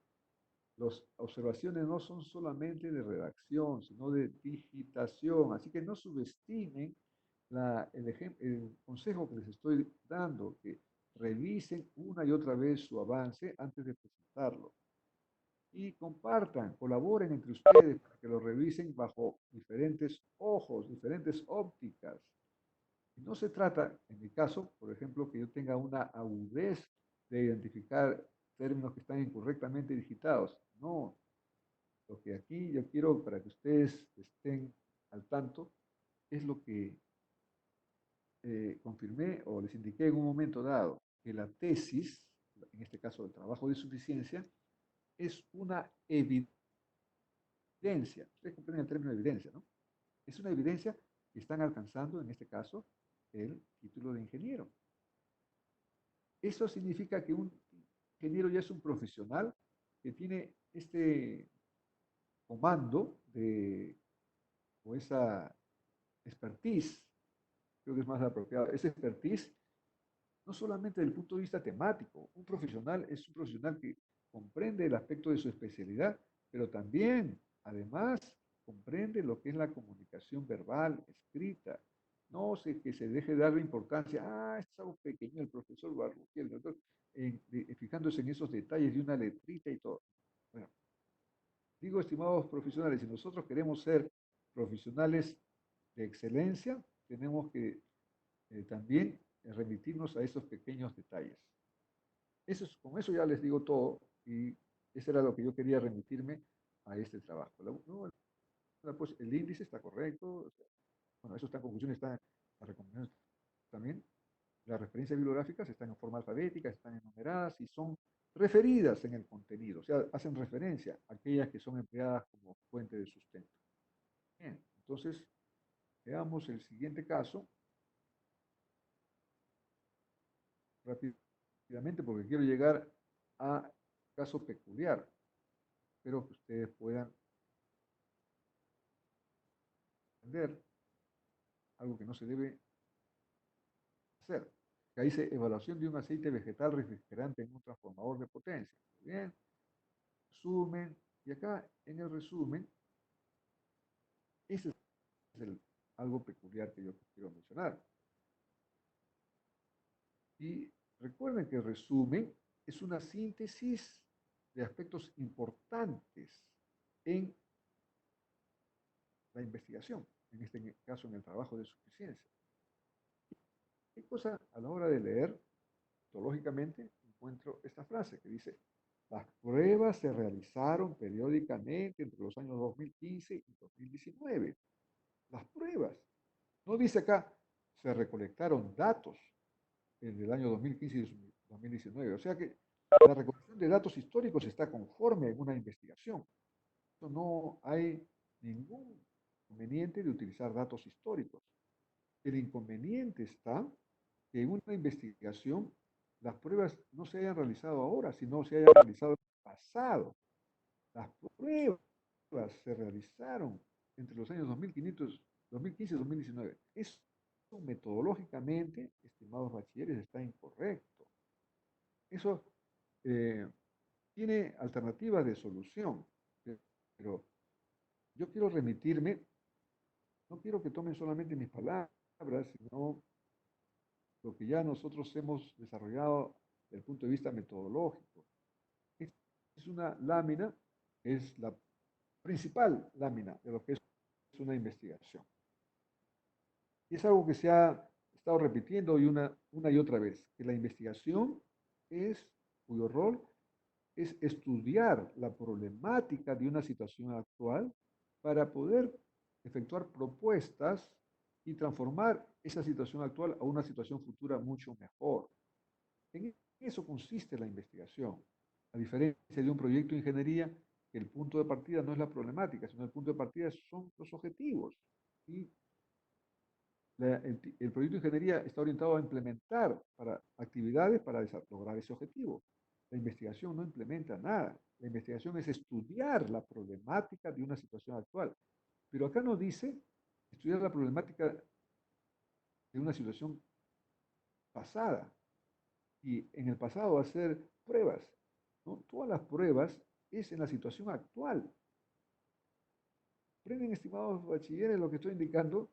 [SPEAKER 1] las observaciones no son solamente de redacción, sino de digitación. Así que no subestimen el consejo que les estoy dando, que revisen una y otra vez su avance antes de presentarlo. Y compartan, colaboren entre ustedes para que lo revisen bajo diferentes ojos, diferentes ópticas. Y no se trata, en mi caso, por ejemplo, que yo tenga una agudez de identificar términos que están incorrectamente digitados. No, lo que aquí yo quiero para que ustedes estén al tanto es lo que confirmé o les indiqué en un momento dado, que la tesis, en este caso el trabajo de suficiencia, es una evidencia. Ustedes comprenden el término evidencia, ¿no? Es una evidencia que están alcanzando, en este caso, el título de ingeniero. Eso significa que un ingeniero ya es un profesional que tiene este comando o esa expertise, creo que es más apropiado, esa expertise no solamente desde el punto de vista temático. Un profesional es un profesional que comprende el aspecto de su especialidad, pero también, además, comprende lo que es la comunicación verbal, escrita. No sé que se deje de darle importancia, esto es algo pequeño, el profesor Barruti, el doctor, fijándose en esos detalles de una letrita y todo. Bueno, digo, estimados profesionales, si nosotros queremos ser profesionales de excelencia, tenemos que también remitirnos a esos pequeños detalles. Con eso ya les digo todo y eso era lo que yo quería remitirme a este trabajo. No, pues, el índice está correcto, o sea, bueno, eso está en conclusión, está en las recomendaciones también. Las referencias bibliográficas están en forma alfabética, están enumeradas y son referidas en el contenido, o sea, hacen referencia a aquellas que son empleadas como fuente de sustento. Bien, entonces, veamos el siguiente caso rápidamente porque quiero llegar a caso peculiar. Espero que ustedes puedan entender algo que no se debe hacer. Acá dice evaluación de un aceite vegetal refrigerante en un transformador de potencia. Muy bien, resumen. Y acá en el resumen, ese es algo peculiar que yo quiero mencionar. Y recuerden que el resumen es una síntesis de aspectos importantes en la investigación, en este caso en el trabajo de suficiencia. ¿Qué cosa a la hora de leer? Lógicamente encuentro esta frase que dice, las pruebas se realizaron periódicamente entre los años 2015 y 2019. Las pruebas. No dice acá, se recolectaron datos en el año 2015 y 2019. O sea que la recolección de datos históricos está conforme en una investigación. No hay ningún inconveniente de utilizar datos históricos. El inconveniente está que en una investigación las pruebas no se hayan realizado ahora, sino se hayan realizado en el pasado. Las pruebas se realizaron entre los años 2015 y 2019. Eso metodológicamente, estimados bachilleres, está incorrecto. Eso eh, tiene alternativas de solución, pero yo quiero remitirme, no quiero que tomen solamente mis palabras, sino lo que ya nosotros hemos desarrollado desde el punto de vista metodológico. Es una lámina, es la principal lámina de lo que es una investigación. Y es algo que se ha estado repitiendo una y otra vez, que la investigación cuyo rol es estudiar la problemática de una situación actual para poder efectuar propuestas y transformar esa situación actual a una situación futura mucho mejor. En eso consiste la investigación, a diferencia de un proyecto de ingeniería, que el punto de partida no es la problemática, sino el punto de partida son los objetivos. Y el proyecto de ingeniería está orientado a implementar actividades para lograr ese objetivo. La investigación no implementa nada. La investigación es estudiar la problemática de una situación actual. Pero acá no dice estudiar la problemática de una situación pasada. Y en el pasado hacer pruebas. ¿No? Todas las pruebas es en la situación actual. ¿Comprenden, estimados bachilleres, lo que estoy indicando?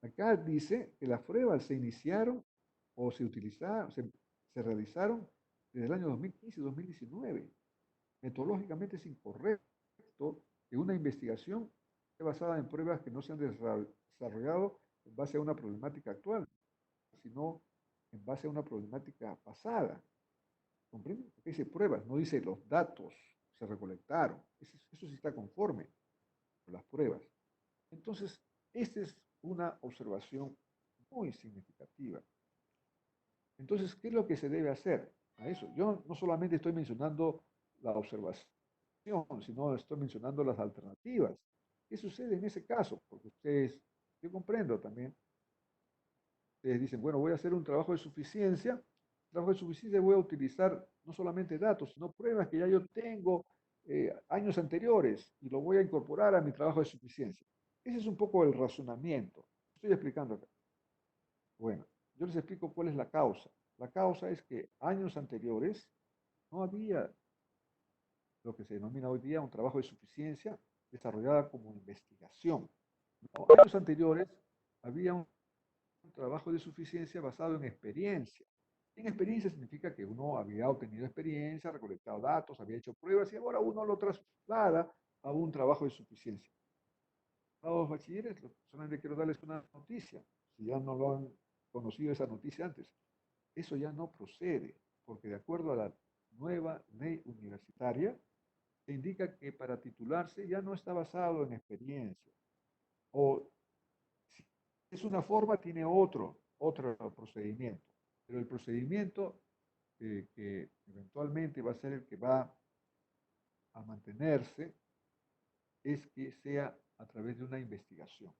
[SPEAKER 1] Acá dice que las pruebas se iniciaron o se utilizaron, se realizaron desde el año 2015 y 2019. Metodológicamente es incorrecto que una investigación esté basada en pruebas que no se han desarrollado en base a una problemática actual, sino en base a una problemática pasada. ¿Comprenden? Porque dice pruebas, no dice los datos se recolectaron. Eso sí está conforme con las pruebas. Entonces, esta es una observación muy significativa. Entonces, ¿qué es lo que se debe hacer a eso? Yo no solamente estoy mencionando la observación, sino estoy mencionando las alternativas. ¿Qué sucede en ese caso? Porque yo comprendo también, ustedes dicen, bueno, voy a hacer un trabajo de suficiencia. Trabajo de suficiencia voy a utilizar no solamente datos, sino pruebas que ya yo tengo años anteriores y lo voy a incorporar a mi trabajo de suficiencia. Ese es un poco el razonamiento. Estoy explicando acá. Bueno, yo les explico cuál es la causa. La causa es que años anteriores no había lo que se denomina hoy día un trabajo de suficiencia desarrollada como investigación. ¿No? Años anteriores había un trabajo de suficiencia basado en experiencia. En experiencia significa que uno había obtenido experiencia, recolectado datos, había hecho pruebas y ahora uno lo traslada a un trabajo de suficiencia. A los bachilleres, solamente quiero darles una noticia, si ya no lo han conocido esa noticia antes. Eso ya no procede, porque de acuerdo a la nueva ley universitaria, se indica que para titularse ya no está basado en experiencia. O si es una forma, tiene otro procedimiento. Pero el procedimiento que eventualmente va a ser el que va a mantenerse es que sea a través de una investigación.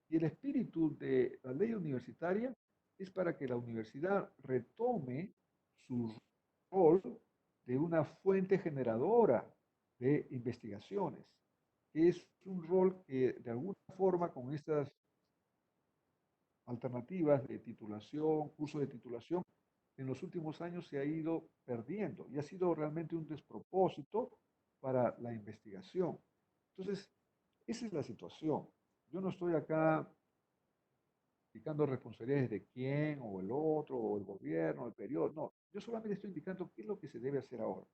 [SPEAKER 1] Y el espíritu de la ley universitaria es para que la universidad retome su rol de una fuente generadora de investigaciones, que es un rol que de alguna forma con estas alternativas de titulación, curso de titulación, en los últimos años se ha ido perdiendo y ha sido realmente un despropósito para la investigación. Entonces, esa es la situación. Yo no estoy acá indicando responsabilidades de quién o el otro, o el gobierno, el periodo. No, yo solamente estoy indicando qué es lo que se debe hacer ahora.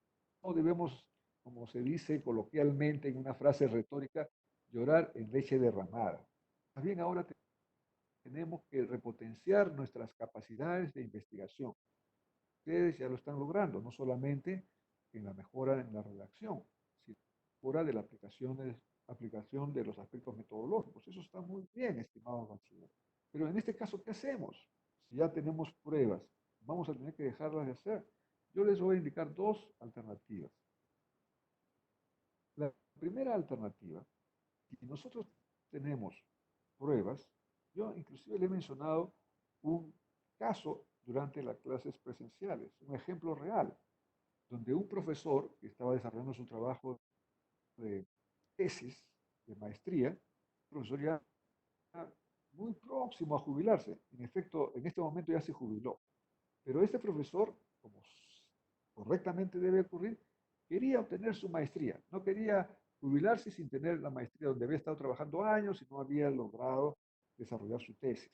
[SPEAKER 1] No debemos, como se dice coloquialmente en una frase retórica, llorar en leche derramada. Más bien ahora tenemos que repotenciar nuestras capacidades de investigación. Ustedes ya lo están logrando, no solamente en la mejora en la redacción, sino en la mejora de la aplicación de los aspectos metodológicos. Eso está muy bien, estimados bachilleros. Pero en este caso, ¿qué hacemos? Si ya tenemos pruebas, vamos a tener que dejarlas de hacer. Yo les voy a indicar dos alternativas. La primera alternativa, si nosotros tenemos pruebas, yo inclusive le he mencionado un caso durante las clases presenciales, un ejemplo real, donde un profesor que estaba desarrollando su trabajo de tesis, de maestría, profesor ya muy próximo a jubilarse, en efecto, en este momento ya se jubiló, pero este profesor, como correctamente debe ocurrir, quería obtener su maestría, no quería jubilarse sin tener la maestría donde había estado trabajando años y no había logrado desarrollar su tesis.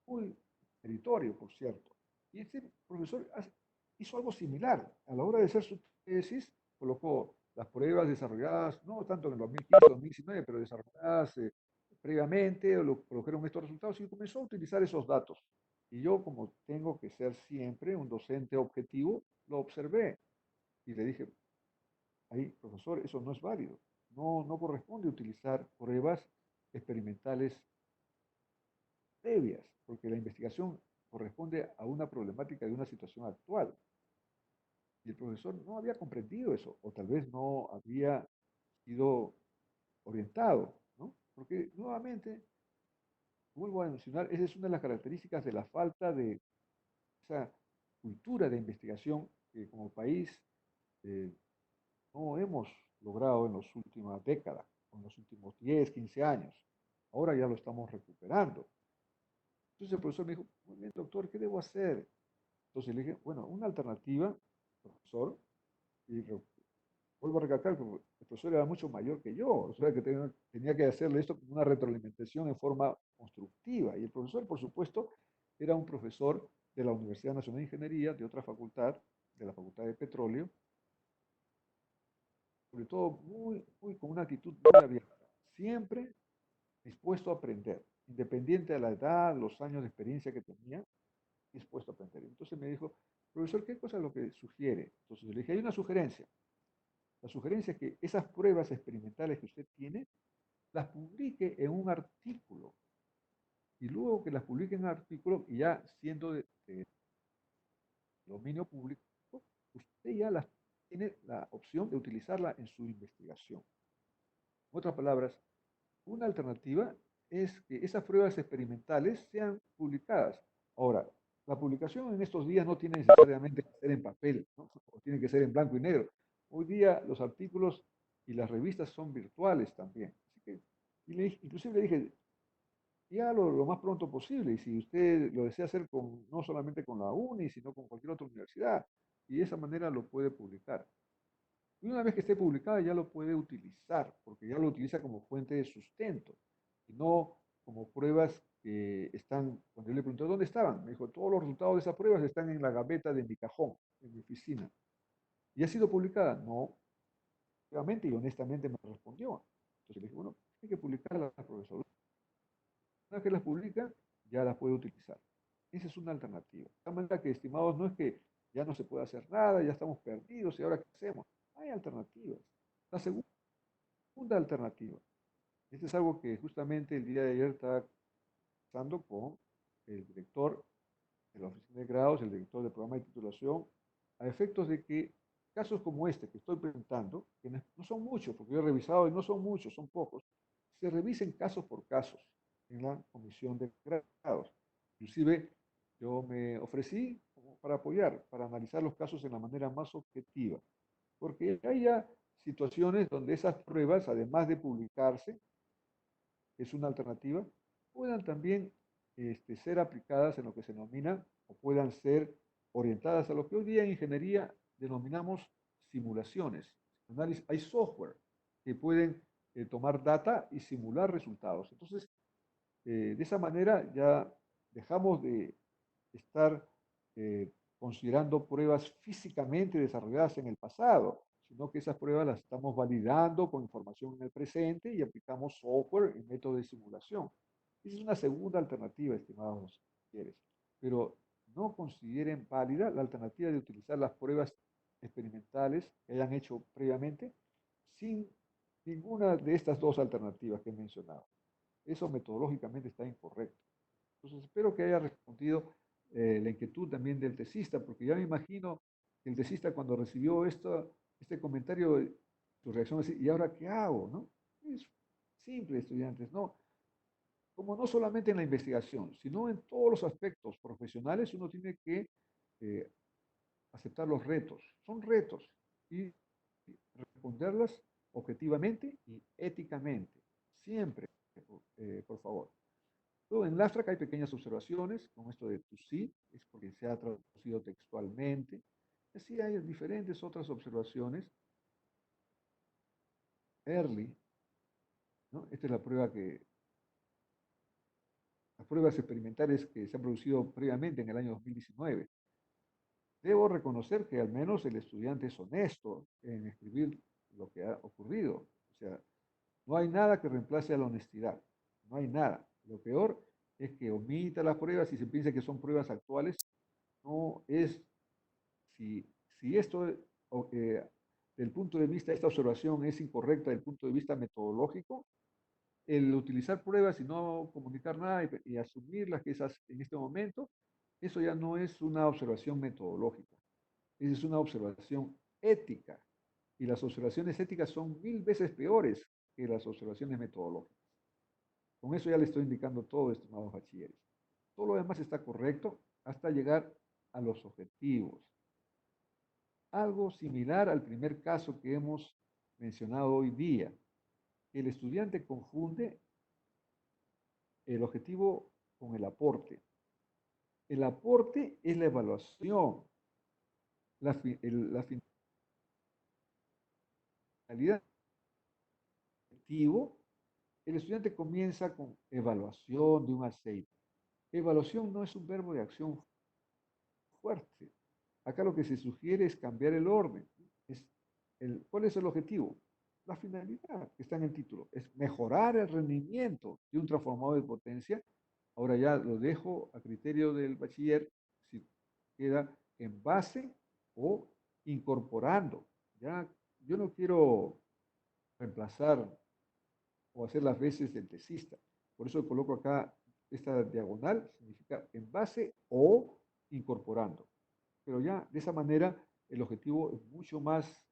[SPEAKER 1] Muy meritorio, por cierto. Y este profesor hizo algo similar. A la hora de hacer su tesis, colocó las pruebas desarrolladas, no tanto en el 2015 2019, pero desarrolladas previamente, o lo produjeron estos resultados y comenzó a utilizar esos datos. Y yo, como tengo que ser siempre un docente objetivo, lo observé y le dije, ahí, profesor, eso no es válido. No corresponde utilizar pruebas experimentales previas, porque la investigación corresponde a una problemática de una situación actual. Y el profesor no había comprendido eso, o tal vez no había sido orientado, ¿no? Porque nuevamente, vuelvo a mencionar, esa es una de las características de la falta de esa cultura de investigación que como país eh, no hemos logrado en las últimas décadas, en los últimos 10, 15 años. Ahora ya lo estamos recuperando. Entonces el profesor me dijo, muy bien, doctor, ¿qué debo hacer? Entonces le dije, bueno, una alternativa, profesor, y vuelvo a recalcar, porque el profesor era mucho mayor que yo, o sea que tenía que hacerle esto como una retroalimentación en forma constructiva. Y el profesor, por supuesto, era un profesor de la Universidad Nacional de Ingeniería, de otra facultad, de la Facultad de Petróleo, sobre todo con una actitud muy abierta, siempre dispuesto a aprender, independiente de la edad, los años de experiencia que tenía, dispuesto a aprender. Entonces me dijo, profesor, ¿qué cosa es lo que sugiere? Entonces le dije, hay una sugerencia. La sugerencia es que esas pruebas experimentales que usted tiene, las publique en un artículo. Y luego que las publique en un artículo, y ya siendo de dominio público, usted ya las tiene la opción de utilizarla en su investigación. En otras palabras, una alternativa es que esas pruebas experimentales sean publicadas. Ahora, la publicación en estos días no tiene necesariamente que ser en papel, ¿no? O tiene que ser en blanco y negro. Hoy día los artículos y las revistas son virtuales también. Así que, inclusive le dije, ya lo más pronto posible, y si usted lo desea hacer no solamente con la UNI, sino con cualquier otra universidad, y de esa manera lo puede publicar. Y una vez que esté publicada ya lo puede utilizar, porque ya lo utiliza como fuente de sustento, y no como pruebas que están, cuando yo le pregunté dónde estaban, me dijo, todos los resultados de esas pruebas están en la gaveta de mi cajón, en mi oficina. ¿Y ha sido publicada? No. efectivamente y honestamente me respondió. Entonces le dije, bueno, hay que publicarlas, profesor. Una vez que las publica, ya las puede utilizar. Esa es una alternativa. De tal manera que, estimados, no es que ya no se puede hacer nada, ya estamos perdidos y ahora qué hacemos. Hay alternativas. La segunda alternativa. Este es algo que justamente el día de ayer estaba conversando con el director de la oficina de grados, el director del programa de titulación, a efectos de que casos como este que estoy presentando, que no son muchos, porque yo he revisado y no son muchos, son pocos, se revisen casos por casos en la comisión de grados. Inclusive yo me ofrecí para apoyar, para analizar los casos de la manera más objetiva, porque hay ya situaciones donde esas pruebas, además de publicarse, es una alternativa, puedan también ser aplicadas en lo que se denomina o puedan ser orientadas a lo que hoy día en ingeniería denominamos simulaciones. Hay software que pueden tomar data y simular resultados. Entonces, de esa manera ya dejamos de estar considerando pruebas físicamente desarrolladas en el pasado, sino que esas pruebas las estamos validando con información en el presente y aplicamos software y métodos de simulación. Esa es una segunda alternativa, estimados quieres, pero no consideren válida la alternativa de utilizar las pruebas experimentales que hayan hecho previamente sin ninguna de estas dos alternativas que he mencionado. Eso metodológicamente está incorrecto. Entonces, espero que haya respondido la inquietud también del tesista, porque ya me imagino que el tesista cuando recibió este comentario, su reacción es, ¿y ahora qué hago? ¿No? Es simple, estudiantes, ¿no? Como no solamente en la investigación, sino en todos los aspectos profesionales, uno tiene que eh, aceptar los retos. Son retos y responderlas objetivamente y éticamente. Siempre, por favor. Luego, en LASTRAC hay pequeñas observaciones, como esto de to see, es porque se ha traducido textualmente. Así hay diferentes otras observaciones. Early, ¿no? Esta es las pruebas experimentales que se han producido previamente en el año 2019. Debo reconocer que al menos el estudiante es honesto en escribir lo que ha ocurrido. O sea, no hay nada que reemplace a la honestidad. No hay nada. Lo peor es que omita las pruebas y se piensa que son pruebas actuales. No es, si esto, del punto de vista, esta observación es incorrecta desde el punto de vista metodológico, el utilizar pruebas y no comunicar nada y asumirlas que esas en este momento, eso ya no es una observación metodológica, es una observación ética. Y las observaciones éticas son 1000 veces peores que las observaciones metodológicas. Con eso ya le estoy indicando todo, estimados bachilleres. Todo lo demás está correcto hasta llegar a los objetivos. Algo similar al primer caso que hemos mencionado hoy día. El estudiante confunde el objetivo con el aporte. El aporte es la evaluación. La finalidad del objetivo, el estudiante comienza con evaluación de un aceite. Evaluación no es un verbo de acción fuerte. Acá lo que se sugiere es cambiar el orden. ¿Cuál es el objetivo? La finalidad que está en el título es mejorar el rendimiento de un transformador de potencia. Ahora ya lo dejo a criterio del bachiller si queda en base o incorporando. Ya, yo no quiero reemplazar o hacer las veces del tesista. Por eso coloco acá esta diagonal, significa en base o incorporando. Pero ya de esa manera el objetivo es mucho más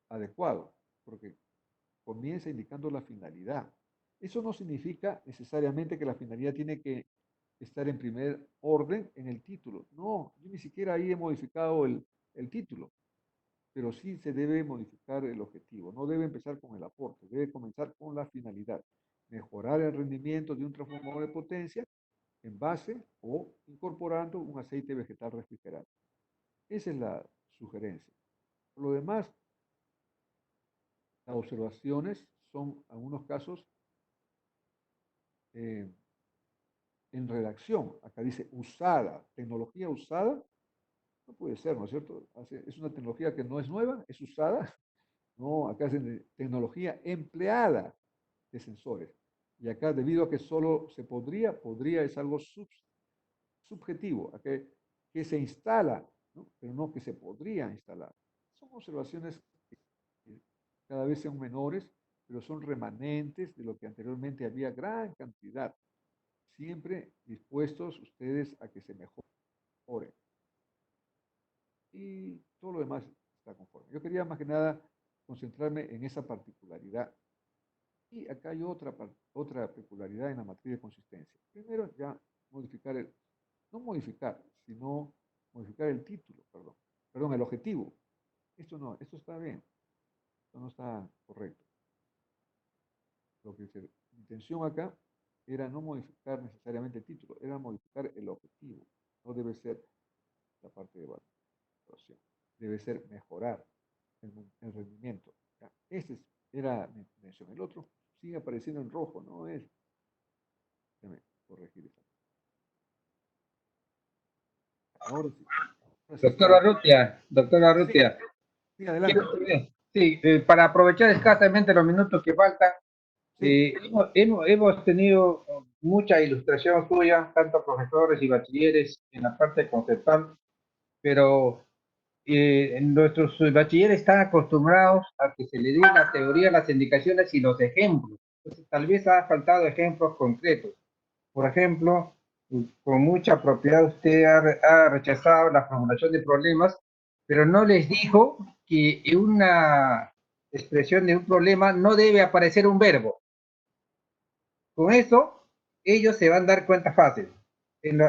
[SPEAKER 1] adecuado, porque comienza indicando la finalidad. Eso no significa necesariamente que la finalidad tiene que estar en primer orden en el título. No, yo ni siquiera ahí he modificado el título, pero sí se debe modificar el objetivo. No debe empezar con el aporte, debe comenzar con la finalidad. Mejorar el rendimiento de un transformador de potencia en base o incorporando un aceite vegetal refrigerante. Esa es la sugerencia. Por lo demás, las observaciones son, en algunos casos, eh, en redacción. Acá dice usada, tecnología usada. No puede ser, ¿no es cierto? Es una tecnología que no es nueva, es usada. No, acá es tecnología empleada de sensores. Y acá, debido a que solo se podría es algo subjetivo, que se instala, ¿no? Pero no que se podría instalar. Son observaciones que cada vez son menores, pero son remanentes de lo que anteriormente había gran cantidad. Siempre dispuestos ustedes a que se mejore. Y todo lo demás está conforme. Yo quería más que nada concentrarme en esa particularidad. Y acá hay otra peculiaridad en la matriz de consistencia. Primero, ya modificar no modificar, sino modificar el título, perdón, el objetivo. Esto no, esto está bien, esto no está correcto. Mi intención acá era no modificar necesariamente el título, era modificar el objetivo. No debe ser la parte de evaluación, debe ser mejorar el rendimiento. ¿Ya? Era mi intención. El otro sigue apareciendo en rojo, no es. Déjame corregir eso. Ahora sí. Ahora sí está bien.
[SPEAKER 4] Doctora
[SPEAKER 1] Sí,
[SPEAKER 4] Rutia,
[SPEAKER 1] sí, adelante.
[SPEAKER 4] sí, para aprovechar escasamente los minutos que faltan,
[SPEAKER 1] Sí,
[SPEAKER 4] hemos tenido mucha ilustración suya, tanto profesores y bachilleres en la parte conceptual, pero nuestros bachilleres están acostumbrados a que se le dé la teoría, las indicaciones y los ejemplos. Entonces, tal vez ha faltado ejemplos concretos. Por ejemplo, con mucha propiedad usted ha rechazado la formulación de problemas, pero no les dijo que en una expresión de un problema no debe aparecer un verbo. Con eso, ellos se van a dar cuenta fácil. En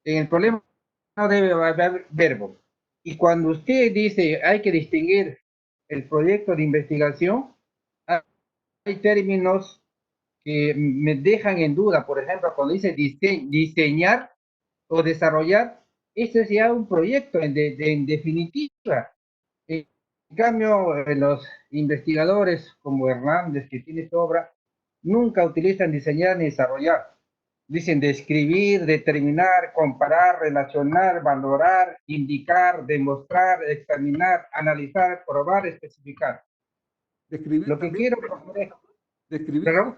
[SPEAKER 4] el problema no debe haber verbo. Y cuando usted dice hay que distinguir el proyecto de investigación, hay términos que me dejan en duda. Por ejemplo, cuando dice diseñar o desarrollar, eso es ya un proyecto en definitiva. En cambio, los investigadores como Hernández, que tiene su obra, nunca utilizan diseñar ni desarrollar. Dicen describir, determinar, comparar, relacionar, valorar, indicar, demostrar, examinar, analizar, probar, especificar.
[SPEAKER 1] describir
[SPEAKER 4] Lo que
[SPEAKER 1] también,
[SPEAKER 4] quiero proponer,
[SPEAKER 1] describir
[SPEAKER 4] perdón,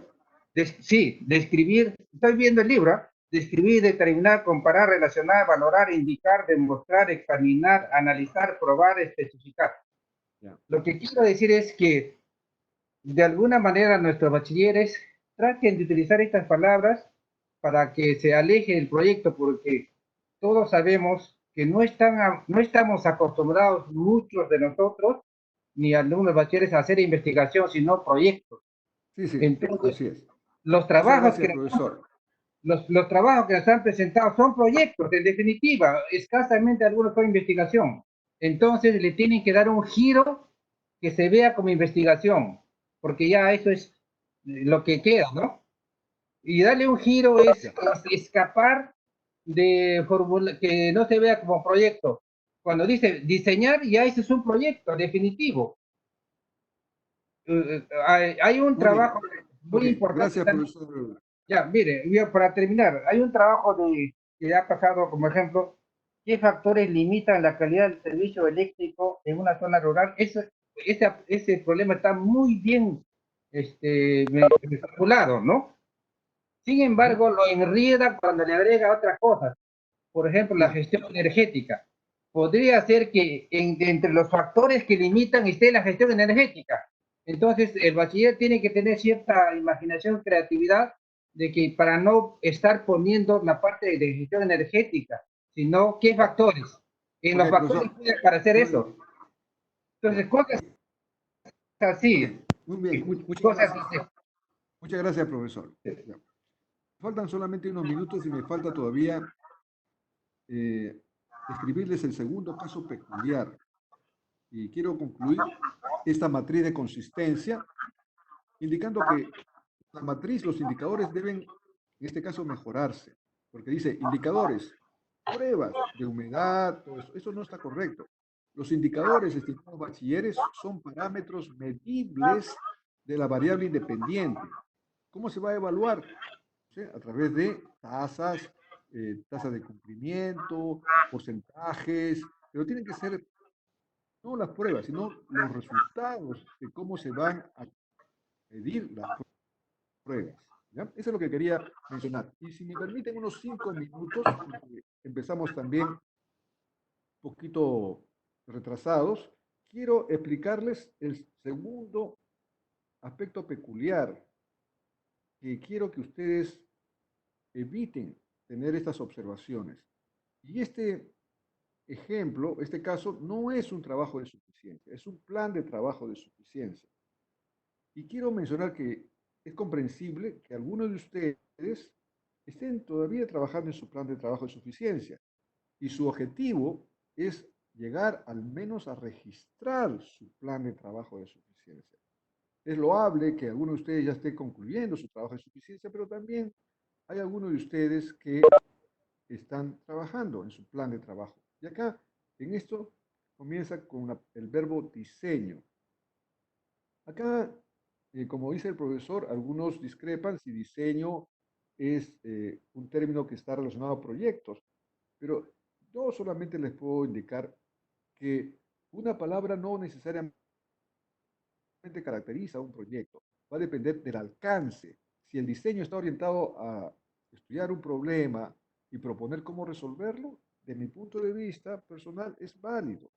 [SPEAKER 1] también.
[SPEAKER 4] sí, describir, estoy viendo el libro, describir, determinar, comparar, relacionar, valorar, indicar, demostrar, examinar, analizar, probar, especificar.
[SPEAKER 1] Ya.
[SPEAKER 4] Lo que quiero decir es que de alguna manera nuestros bachilleres traten de utilizar estas palabras para que se aleje el proyecto, porque todos sabemos que no estamos acostumbrados muchos de nosotros, ni algunos bachilleres, a hacer investigación, sino proyectos.
[SPEAKER 1] Sí, sí,
[SPEAKER 4] Entonces,
[SPEAKER 1] así es.
[SPEAKER 4] los
[SPEAKER 1] Muchas
[SPEAKER 4] trabajos
[SPEAKER 1] gracias,
[SPEAKER 4] que
[SPEAKER 1] profesor.
[SPEAKER 4] los trabajos que nos han presentado son proyectos, en definitiva, escasamente algunos son investigación. Entonces le tienen que dar un giro que se vea como investigación, porque ya eso es lo que queda, ¿no? Y darle un giro es escapar de fórmula que no se vea como proyecto. Cuando dice diseñar, ya ese es un proyecto definitivo. Hay un
[SPEAKER 1] Muy bien.
[SPEAKER 4] trabajo
[SPEAKER 1] Ok,
[SPEAKER 4] muy importante
[SPEAKER 1] gracias,
[SPEAKER 4] también.
[SPEAKER 1] profesor.
[SPEAKER 4] Ya, mire, para terminar, hay un trabajo que ha pasado como ejemplo, ¿qué factores limitan la calidad del servicio eléctrico en una zona rural? Ese problema está muy bien calculado, ¿no? Sin
[SPEAKER 1] Ujú.
[SPEAKER 4] embargo, lo enreda cuando le agrega otras cosas. Por ejemplo, la
[SPEAKER 1] Sí,
[SPEAKER 4] gestión energética. Podría ser que entre los factores que limitan esté la gestión energética. Entonces, el bachiller tiene que tener cierta imaginación, creatividad, de que para no estar poniendo la parte de gestión energética, sino qué
[SPEAKER 1] ya.
[SPEAKER 4] factores. En
[SPEAKER 1] Ok,
[SPEAKER 4] los factores
[SPEAKER 1] profesor.
[SPEAKER 4] puede aparecer
[SPEAKER 1] Muy bien.
[SPEAKER 4] eso.
[SPEAKER 1] Ya.
[SPEAKER 4] Entonces, cosas
[SPEAKER 1] Ok,
[SPEAKER 4] así,
[SPEAKER 1] muy bien. Muchas
[SPEAKER 4] cosas
[SPEAKER 1] gracias.
[SPEAKER 4] así.
[SPEAKER 1] Muchas gracias, profesor. Ya. Faltan solamente unos minutos y me falta todavía eh, describirles el segundo caso peculiar. Y quiero concluir esta matriz de consistencia indicando que la matriz, los indicadores deben, en este caso, mejorarse, porque dice indicadores, pruebas de humedad, todo eso no está correcto. Los indicadores, estimados bachilleres, son parámetros medibles de la variable independiente. ¿Cómo se va a evaluar? ¿Sí? A través de tasas, tasas de cumplimiento, porcentajes, pero tienen que ser no las pruebas, sino los resultados de cómo se van a medir las pruebas. ¿Ya? Eso es lo que quería mencionar. Y si me permiten unos 5 minutos, porque empezamos también un poquito retrasados, quiero explicarles el segundo aspecto peculiar que quiero que ustedes eviten tener estas observaciones. Y este ejemplo, este caso, no es un trabajo de suficiencia, es un plan de trabajo de suficiencia. Y quiero mencionar que es comprensible que algunos de ustedes estén todavía trabajando en su plan de trabajo de suficiencia y su objetivo es llegar al menos a registrar su plan de trabajo de suficiencia. Es loable que algunos de ustedes ya estén concluyendo su trabajo de suficiencia, pero también hay algunos de ustedes que están trabajando en su plan de trabajo. Y acá, en esto, comienza con el verbo diseño. Acá, como dice el profesor, algunos discrepan si diseño es un término que está relacionado a proyectos, pero yo solamente les puedo indicar que una palabra no necesariamente caracteriza un proyecto, va a depender del alcance. Si el diseño está orientado a estudiar un problema y proponer cómo resolverlo, de mi punto de vista personal es válido.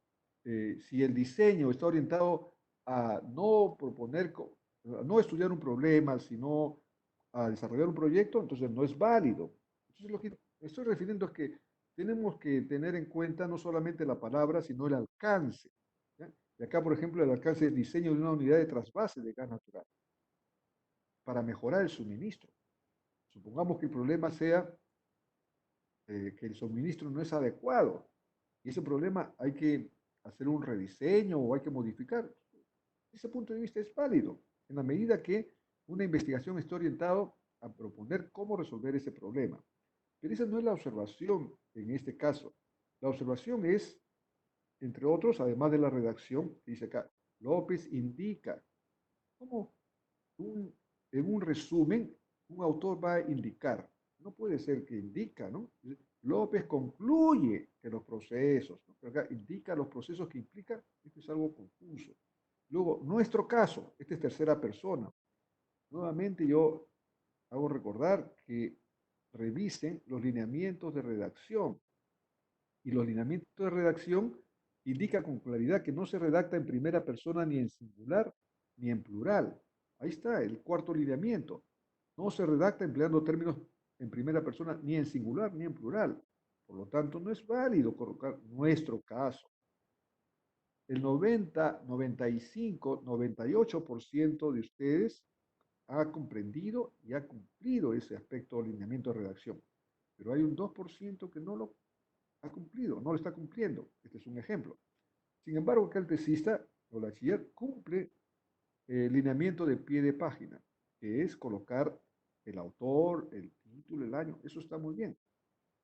[SPEAKER 1] Si el diseño está orientado a no proponer, a no estudiar un problema, sino a desarrollar un proyecto, entonces no es válido. Entonces lo que me estoy refiriendo es que tenemos que tener en cuenta no solamente la palabra, sino el alcance. ¿Ya? Y acá, por ejemplo, el alcance del diseño de una unidad de trasvase de gas natural para mejorar el suministro. Supongamos que el problema sea que el suministro no es adecuado y ese problema hay que hacer un rediseño o hay que modificar. Ese punto de vista es válido en la medida que una investigación esté orientada a proponer cómo resolver ese problema. Pero esa no es la observación en este caso. La observación es, entre otros, además de la redacción, dice acá, López indica cómo en un resumen un autor va a indicar. No puede ser que indica, ¿no? López concluye que los procesos, ¿no? Pero acá indica los procesos que implica, esto es algo confuso. Luego, nuestro caso, esta es tercera persona. Nuevamente yo hago recordar que revisen los lineamientos de redacción. Y los lineamientos de redacción indican con claridad que no se redacta en primera persona ni en singular ni en plural. Ahí está el cuarto lineamiento. No se redacta empleando términos en primera persona ni en singular ni en plural. Por lo tanto, no es válido colocar nuestro caso. El 90, 95, 98% de ustedes ha comprendido y ha cumplido ese aspecto de alineamiento de redacción. Pero hay un 2% que no lo ha cumplido, no lo está cumpliendo. Este es un ejemplo. Sin embargo, acá el tesista o el bachiller cumple el lineamiento de pie de página, que es colocar el autor, el título, el año. Eso está muy bien.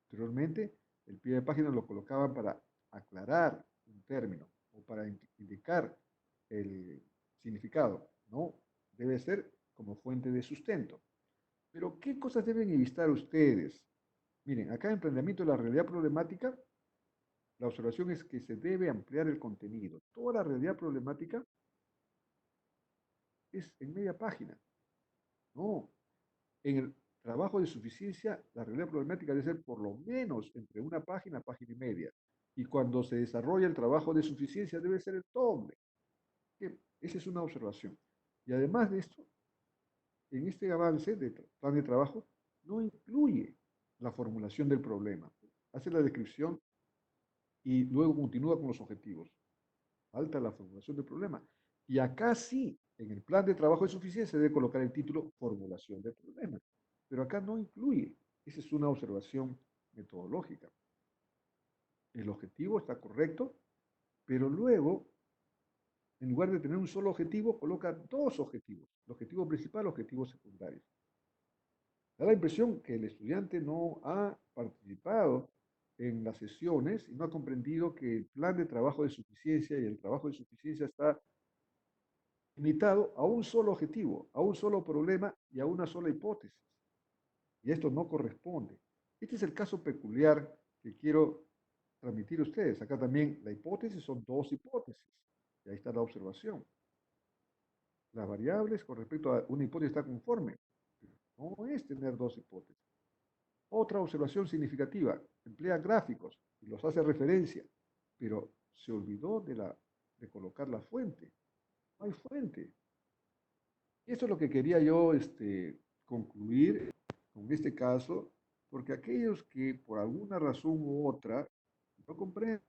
[SPEAKER 1] Anteriormente, el pie de página lo colocaban para aclarar un término o para indicar el significado. No, debe ser como fuente de sustento. Pero, ¿qué cosas deben evitar ustedes? Miren, acá en Planteamiento de la Realidad Problemática, la observación es que se debe ampliar el contenido. Toda la realidad problemática es en media página. No, en el trabajo de suficiencia, la realidad problemática debe ser por lo menos entre una página, página y media. Y cuando se desarrolla el trabajo de suficiencia debe ser el doble. Esa es una observación. Y además de esto, en este avance de plan de trabajo, no incluye la formulación del problema. Hace la descripción y luego continúa con los objetivos. Falta la formulación del problema. Y acá sí, en el plan de trabajo de suficiencia se debe colocar el título formulación del problema. Pero acá no incluye. Esa es una observación metodológica. El objetivo está correcto, pero luego, en lugar de tener un solo objetivo, coloca dos objetivos. El objetivo principal, el objetivo secundario. Da la impresión que el estudiante no ha participado en las sesiones y no ha comprendido que el plan de trabajo de suficiencia y el trabajo de suficiencia está limitado a un solo objetivo, a un solo problema y a una sola hipótesis. Y esto no corresponde. Este es el caso peculiar que quiero transmitir a ustedes. Acá también la hipótesis son 2 hipótesis. Y ahí está la observación. Las variables con respecto a una hipótesis está conforme. No es tener 2 hipótesis. Otra observación significativa, emplea gráficos y los hace referencia, pero se olvidó de colocar la fuente. No hay fuente. Y eso es lo que quería yo concluir con este caso, porque aquellos que por alguna razón u otra, no comprenden,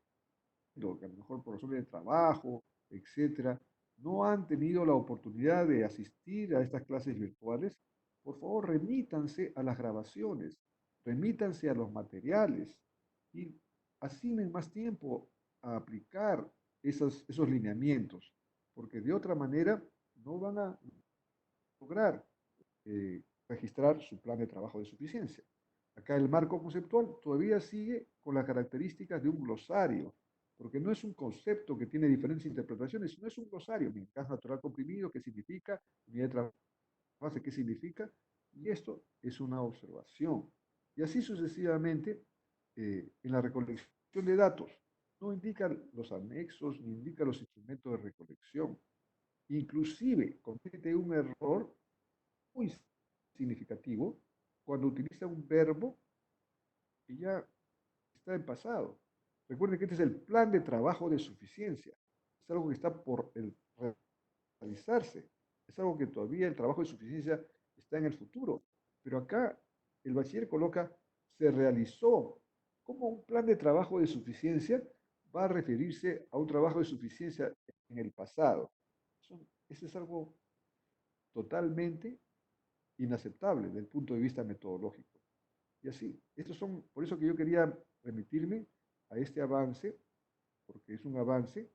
[SPEAKER 1] que a lo mejor por razones de trabajo, etcétera, no han tenido la oportunidad de asistir a estas clases virtuales, por favor remítanse a las grabaciones, remítanse a los materiales y asignen más tiempo a aplicar esos lineamientos, porque de otra manera no van a lograr registrar su plan de trabajo de suficiencia. Acá el marco conceptual todavía sigue con las características de un glosario, porque no es un concepto que tiene diferentes interpretaciones, sino es un glosario. Mi gas natural comprimido, ¿qué significa? Unidad de trabajo, ¿qué significa? Y esto es una observación. Y así sucesivamente, en la recolección de datos, no indica los anexos ni indica los instrumentos de recolección. Inclusive comete un error muy significativo cuando utiliza un verbo que ya está en pasado. Recuerden que este es el plan de trabajo de suficiencia. Es algo que está por realizarse. Es algo que todavía el trabajo de suficiencia está en el futuro. Pero acá el bachiller coloca se realizó. ¿Cómo un plan de trabajo de suficiencia va a referirse a un trabajo de suficiencia en el pasado? Eso es algo totalmente inaceptable desde el punto de vista metodológico. Y así, por eso que yo quería remitirme a este avance, porque es un avance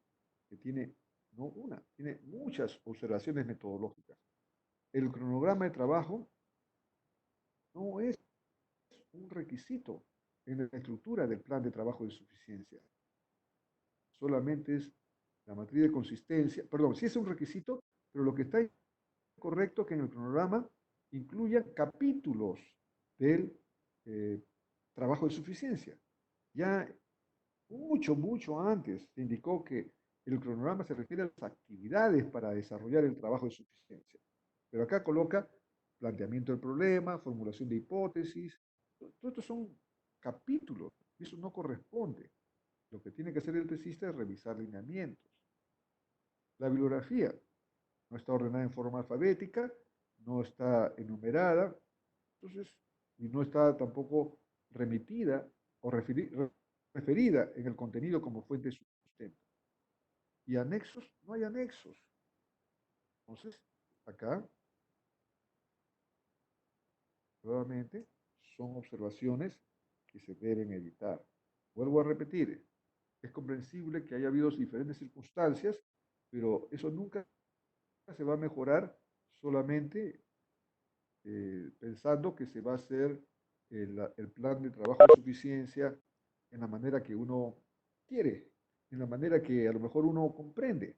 [SPEAKER 1] que tiene, no una, tiene muchas observaciones metodológicas. El cronograma de trabajo no es un requisito en la estructura del plan de trabajo de suficiencia. Solamente es la matriz de consistencia, perdón, sí es un requisito, pero lo que está correcto es que en el cronograma incluya capítulos del trabajo de suficiencia. Ya mucho antes se indicó que el cronograma se refiere a las actividades para desarrollar el trabajo de suficiencia. Pero acá coloca planteamiento del problema, formulación de hipótesis. Todo esto son capítulos y eso no corresponde. Lo que tiene que hacer el tesista es revisar lineamientos. La bibliografía no está ordenada en forma alfabética, no está enumerada, entonces, y no está tampoco remitida o referida en el contenido como fuente de sustento. Y anexos, no hay anexos. Entonces, acá, nuevamente, son observaciones que se deben evitar. Vuelvo a repetir, es comprensible que haya habido diferentes circunstancias, pero eso nunca se va a mejorar solamente pensando que se va a hacer el plan de trabajo de suficiencia en la manera que uno quiere, en la manera que a lo mejor uno comprende.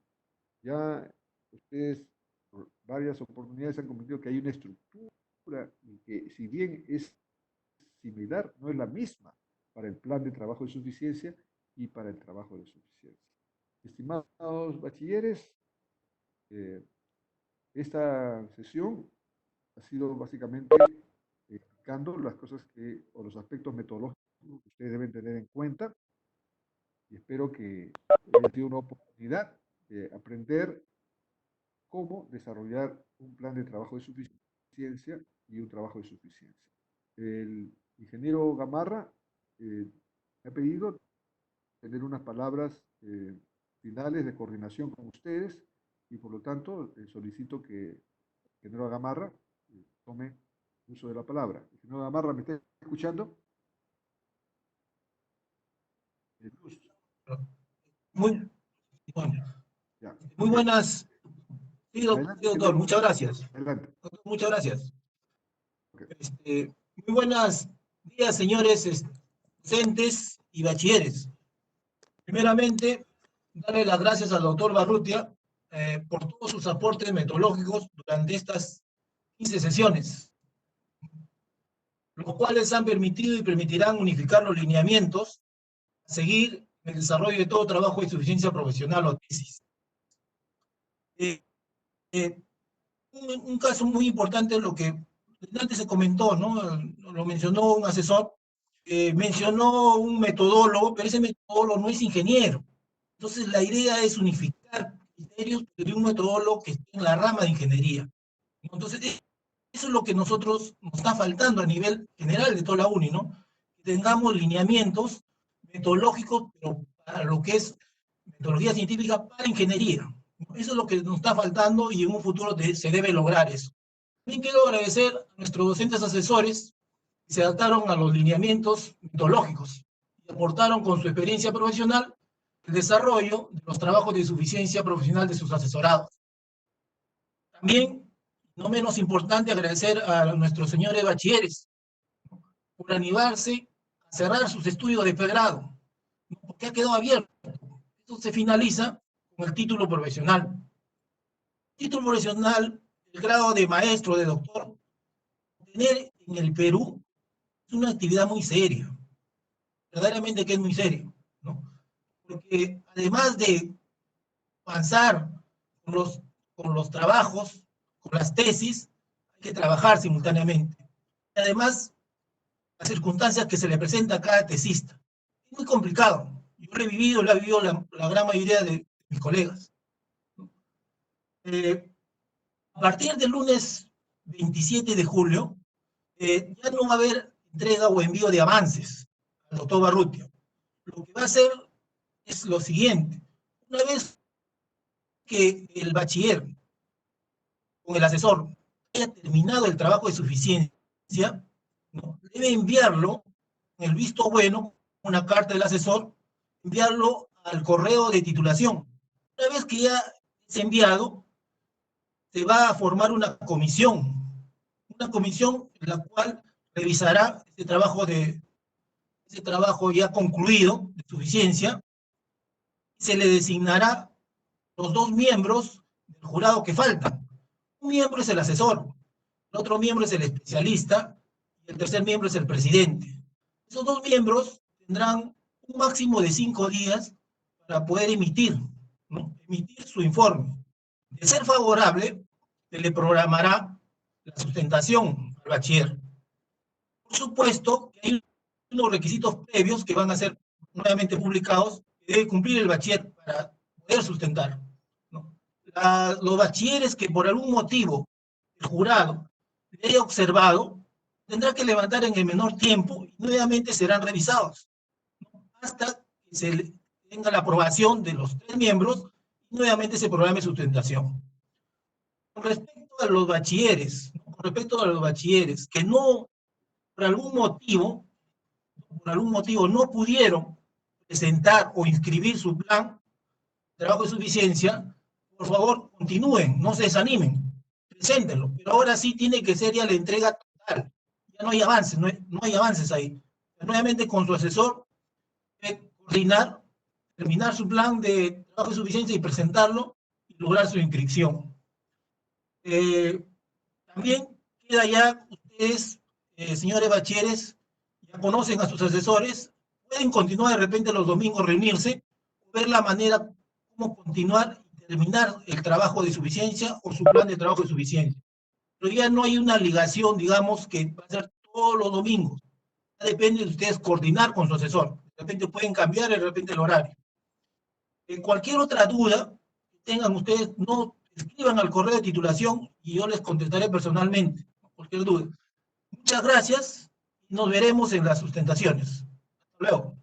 [SPEAKER 1] Ya ustedes por varias oportunidades han comprendido que hay una estructura y que si bien es similar, no es la misma para el plan de trabajo de suficiencia y para el trabajo de suficiencia. Estimados bachilleres, esta sesión ha sido básicamente explicando las cosas o los aspectos metodológicos que ustedes deben tener en cuenta y espero que haya sido una oportunidad de aprender cómo desarrollar un plan de trabajo de suficiencia y un trabajo de suficiencia. El ingeniero Gamarra me ha pedido tener unas palabras finales de coordinación con ustedes y por lo tanto solicito que el ingeniero Gamarra tome uso de la palabra. Ingeniero Gamarra, ¿me está escuchando?
[SPEAKER 5] Muy, bueno,
[SPEAKER 1] Ya.
[SPEAKER 5] muy
[SPEAKER 1] Okay.
[SPEAKER 5] buenas. Sí,
[SPEAKER 1] Adelante,
[SPEAKER 5] doctor, muchas gracias.
[SPEAKER 1] Adelante.
[SPEAKER 5] Doctor, muchas gracias.
[SPEAKER 1] Okay.
[SPEAKER 5] Muy buenos días, señores docentes y bachilleres. Primeramente, darle las gracias al doctor Barrutia por todos sus aportes metodológicos durante estas 15 sesiones, los cuales han permitido y permitirán unificar los lineamientos a seguir el desarrollo de todo trabajo de suficiencia profesional o tesis. Eh, eh, un caso muy importante, lo que antes se comentó, ¿no? Lo mencionó un asesor, mencionó un metodólogo, pero ese metodólogo no es ingeniero. Entonces la idea es unificar criterios de un metodólogo que esté en la rama de ingeniería. Entonces eso es lo que nosotros nos está faltando a nivel general de toda la UNI, ¿no? Que tengamos lineamientos metodológicos, pero para lo que es metodología científica para ingeniería. Eso es lo que nos está faltando y en un futuro se debe lograr eso. También quiero agradecer a nuestros docentes asesores que se adaptaron a los lineamientos metodológicos y aportaron con su experiencia profesional el desarrollo de los trabajos de suficiencia profesional de sus asesorados. También, no menos importante, agradecer a nuestros señores bachilleres por animarse a cerrar sus estudios de pregrado, porque ha quedado abierto. Esto se finaliza con el título profesional. Título profesional, el grado de maestro, de doctor, tener en el Perú es una actividad muy seria, verdaderamente que es muy serio, ¿no? Porque además de avanzar con los trabajos, con las tesis, hay que trabajar simultáneamente. Y además, las circunstancias que se le presenta a cada tesista. Es muy complicado. Yo lo he vivido la gran mayoría de mis colegas. A partir del lunes 27 de julio, ya no va a haber entrega o envío de avances al doctor Barrutia. Lo que va a hacer es lo siguiente. Una vez que el bachiller con el asesor haya terminado el trabajo de suficiencia, ¿no? Debe enviarlo en el visto bueno, una carta del asesor, enviarlo al correo de titulación. Una vez que ya es enviado, se va a formar una comisión en la cual revisará ese trabajo ya concluido de suficiencia, y se le designará los dos miembros del jurado que faltan. Un miembro es el asesor, el otro miembro es el especialista, y el tercer miembro es el presidente. Esos dos miembros tendrán un máximo de 5 días para poder emitir, ¿no? Emitir su informe. De ser favorable, se le programará la sustentación al bachiller. Por supuesto que hay unos requisitos previos que van a ser nuevamente publicados que debe cumplir el bachiller para poder sustentar, ¿no? Los bachilleres que por algún motivo el jurado le haya observado, tendrá que levantar en el menor tiempo y nuevamente serán revisados, ¿no? Hasta que se tenga la aprobación de los 3 miembros y nuevamente se programe sustentación. Con respecto a los bachilleres, ¿no? Con respecto a los bachilleres que no, por algún motivo no pudieron presentar o inscribir su plan de trabajo de suficiencia, por favor continúen, no se desanimen, preséntenlo, pero ahora sí tiene que ser ya la entrega total, ya no hay avances, no hay avances ahí. Nuevamente con su asesor, coordinar, terminar su plan de trabajo de suficiencia y presentarlo y lograr su inscripción. También queda ya ustedes, señores bachilleres, ya conocen a sus asesores, pueden continuar de repente los domingos reunirse, ver la manera cómo continuar y terminar el trabajo de suficiencia o su plan de trabajo de suficiencia. Pero ya no hay una ligación, digamos, que va a ser todos los domingos. Ya depende de ustedes coordinar con su asesor. De repente pueden cambiar de repente el horario. Cualquier otra duda que tengan ustedes, no escriban al correo de titulación y yo les contestaré personalmente. Cualquier duda. Muchas gracias y nos veremos en las sustentaciones. Hasta luego.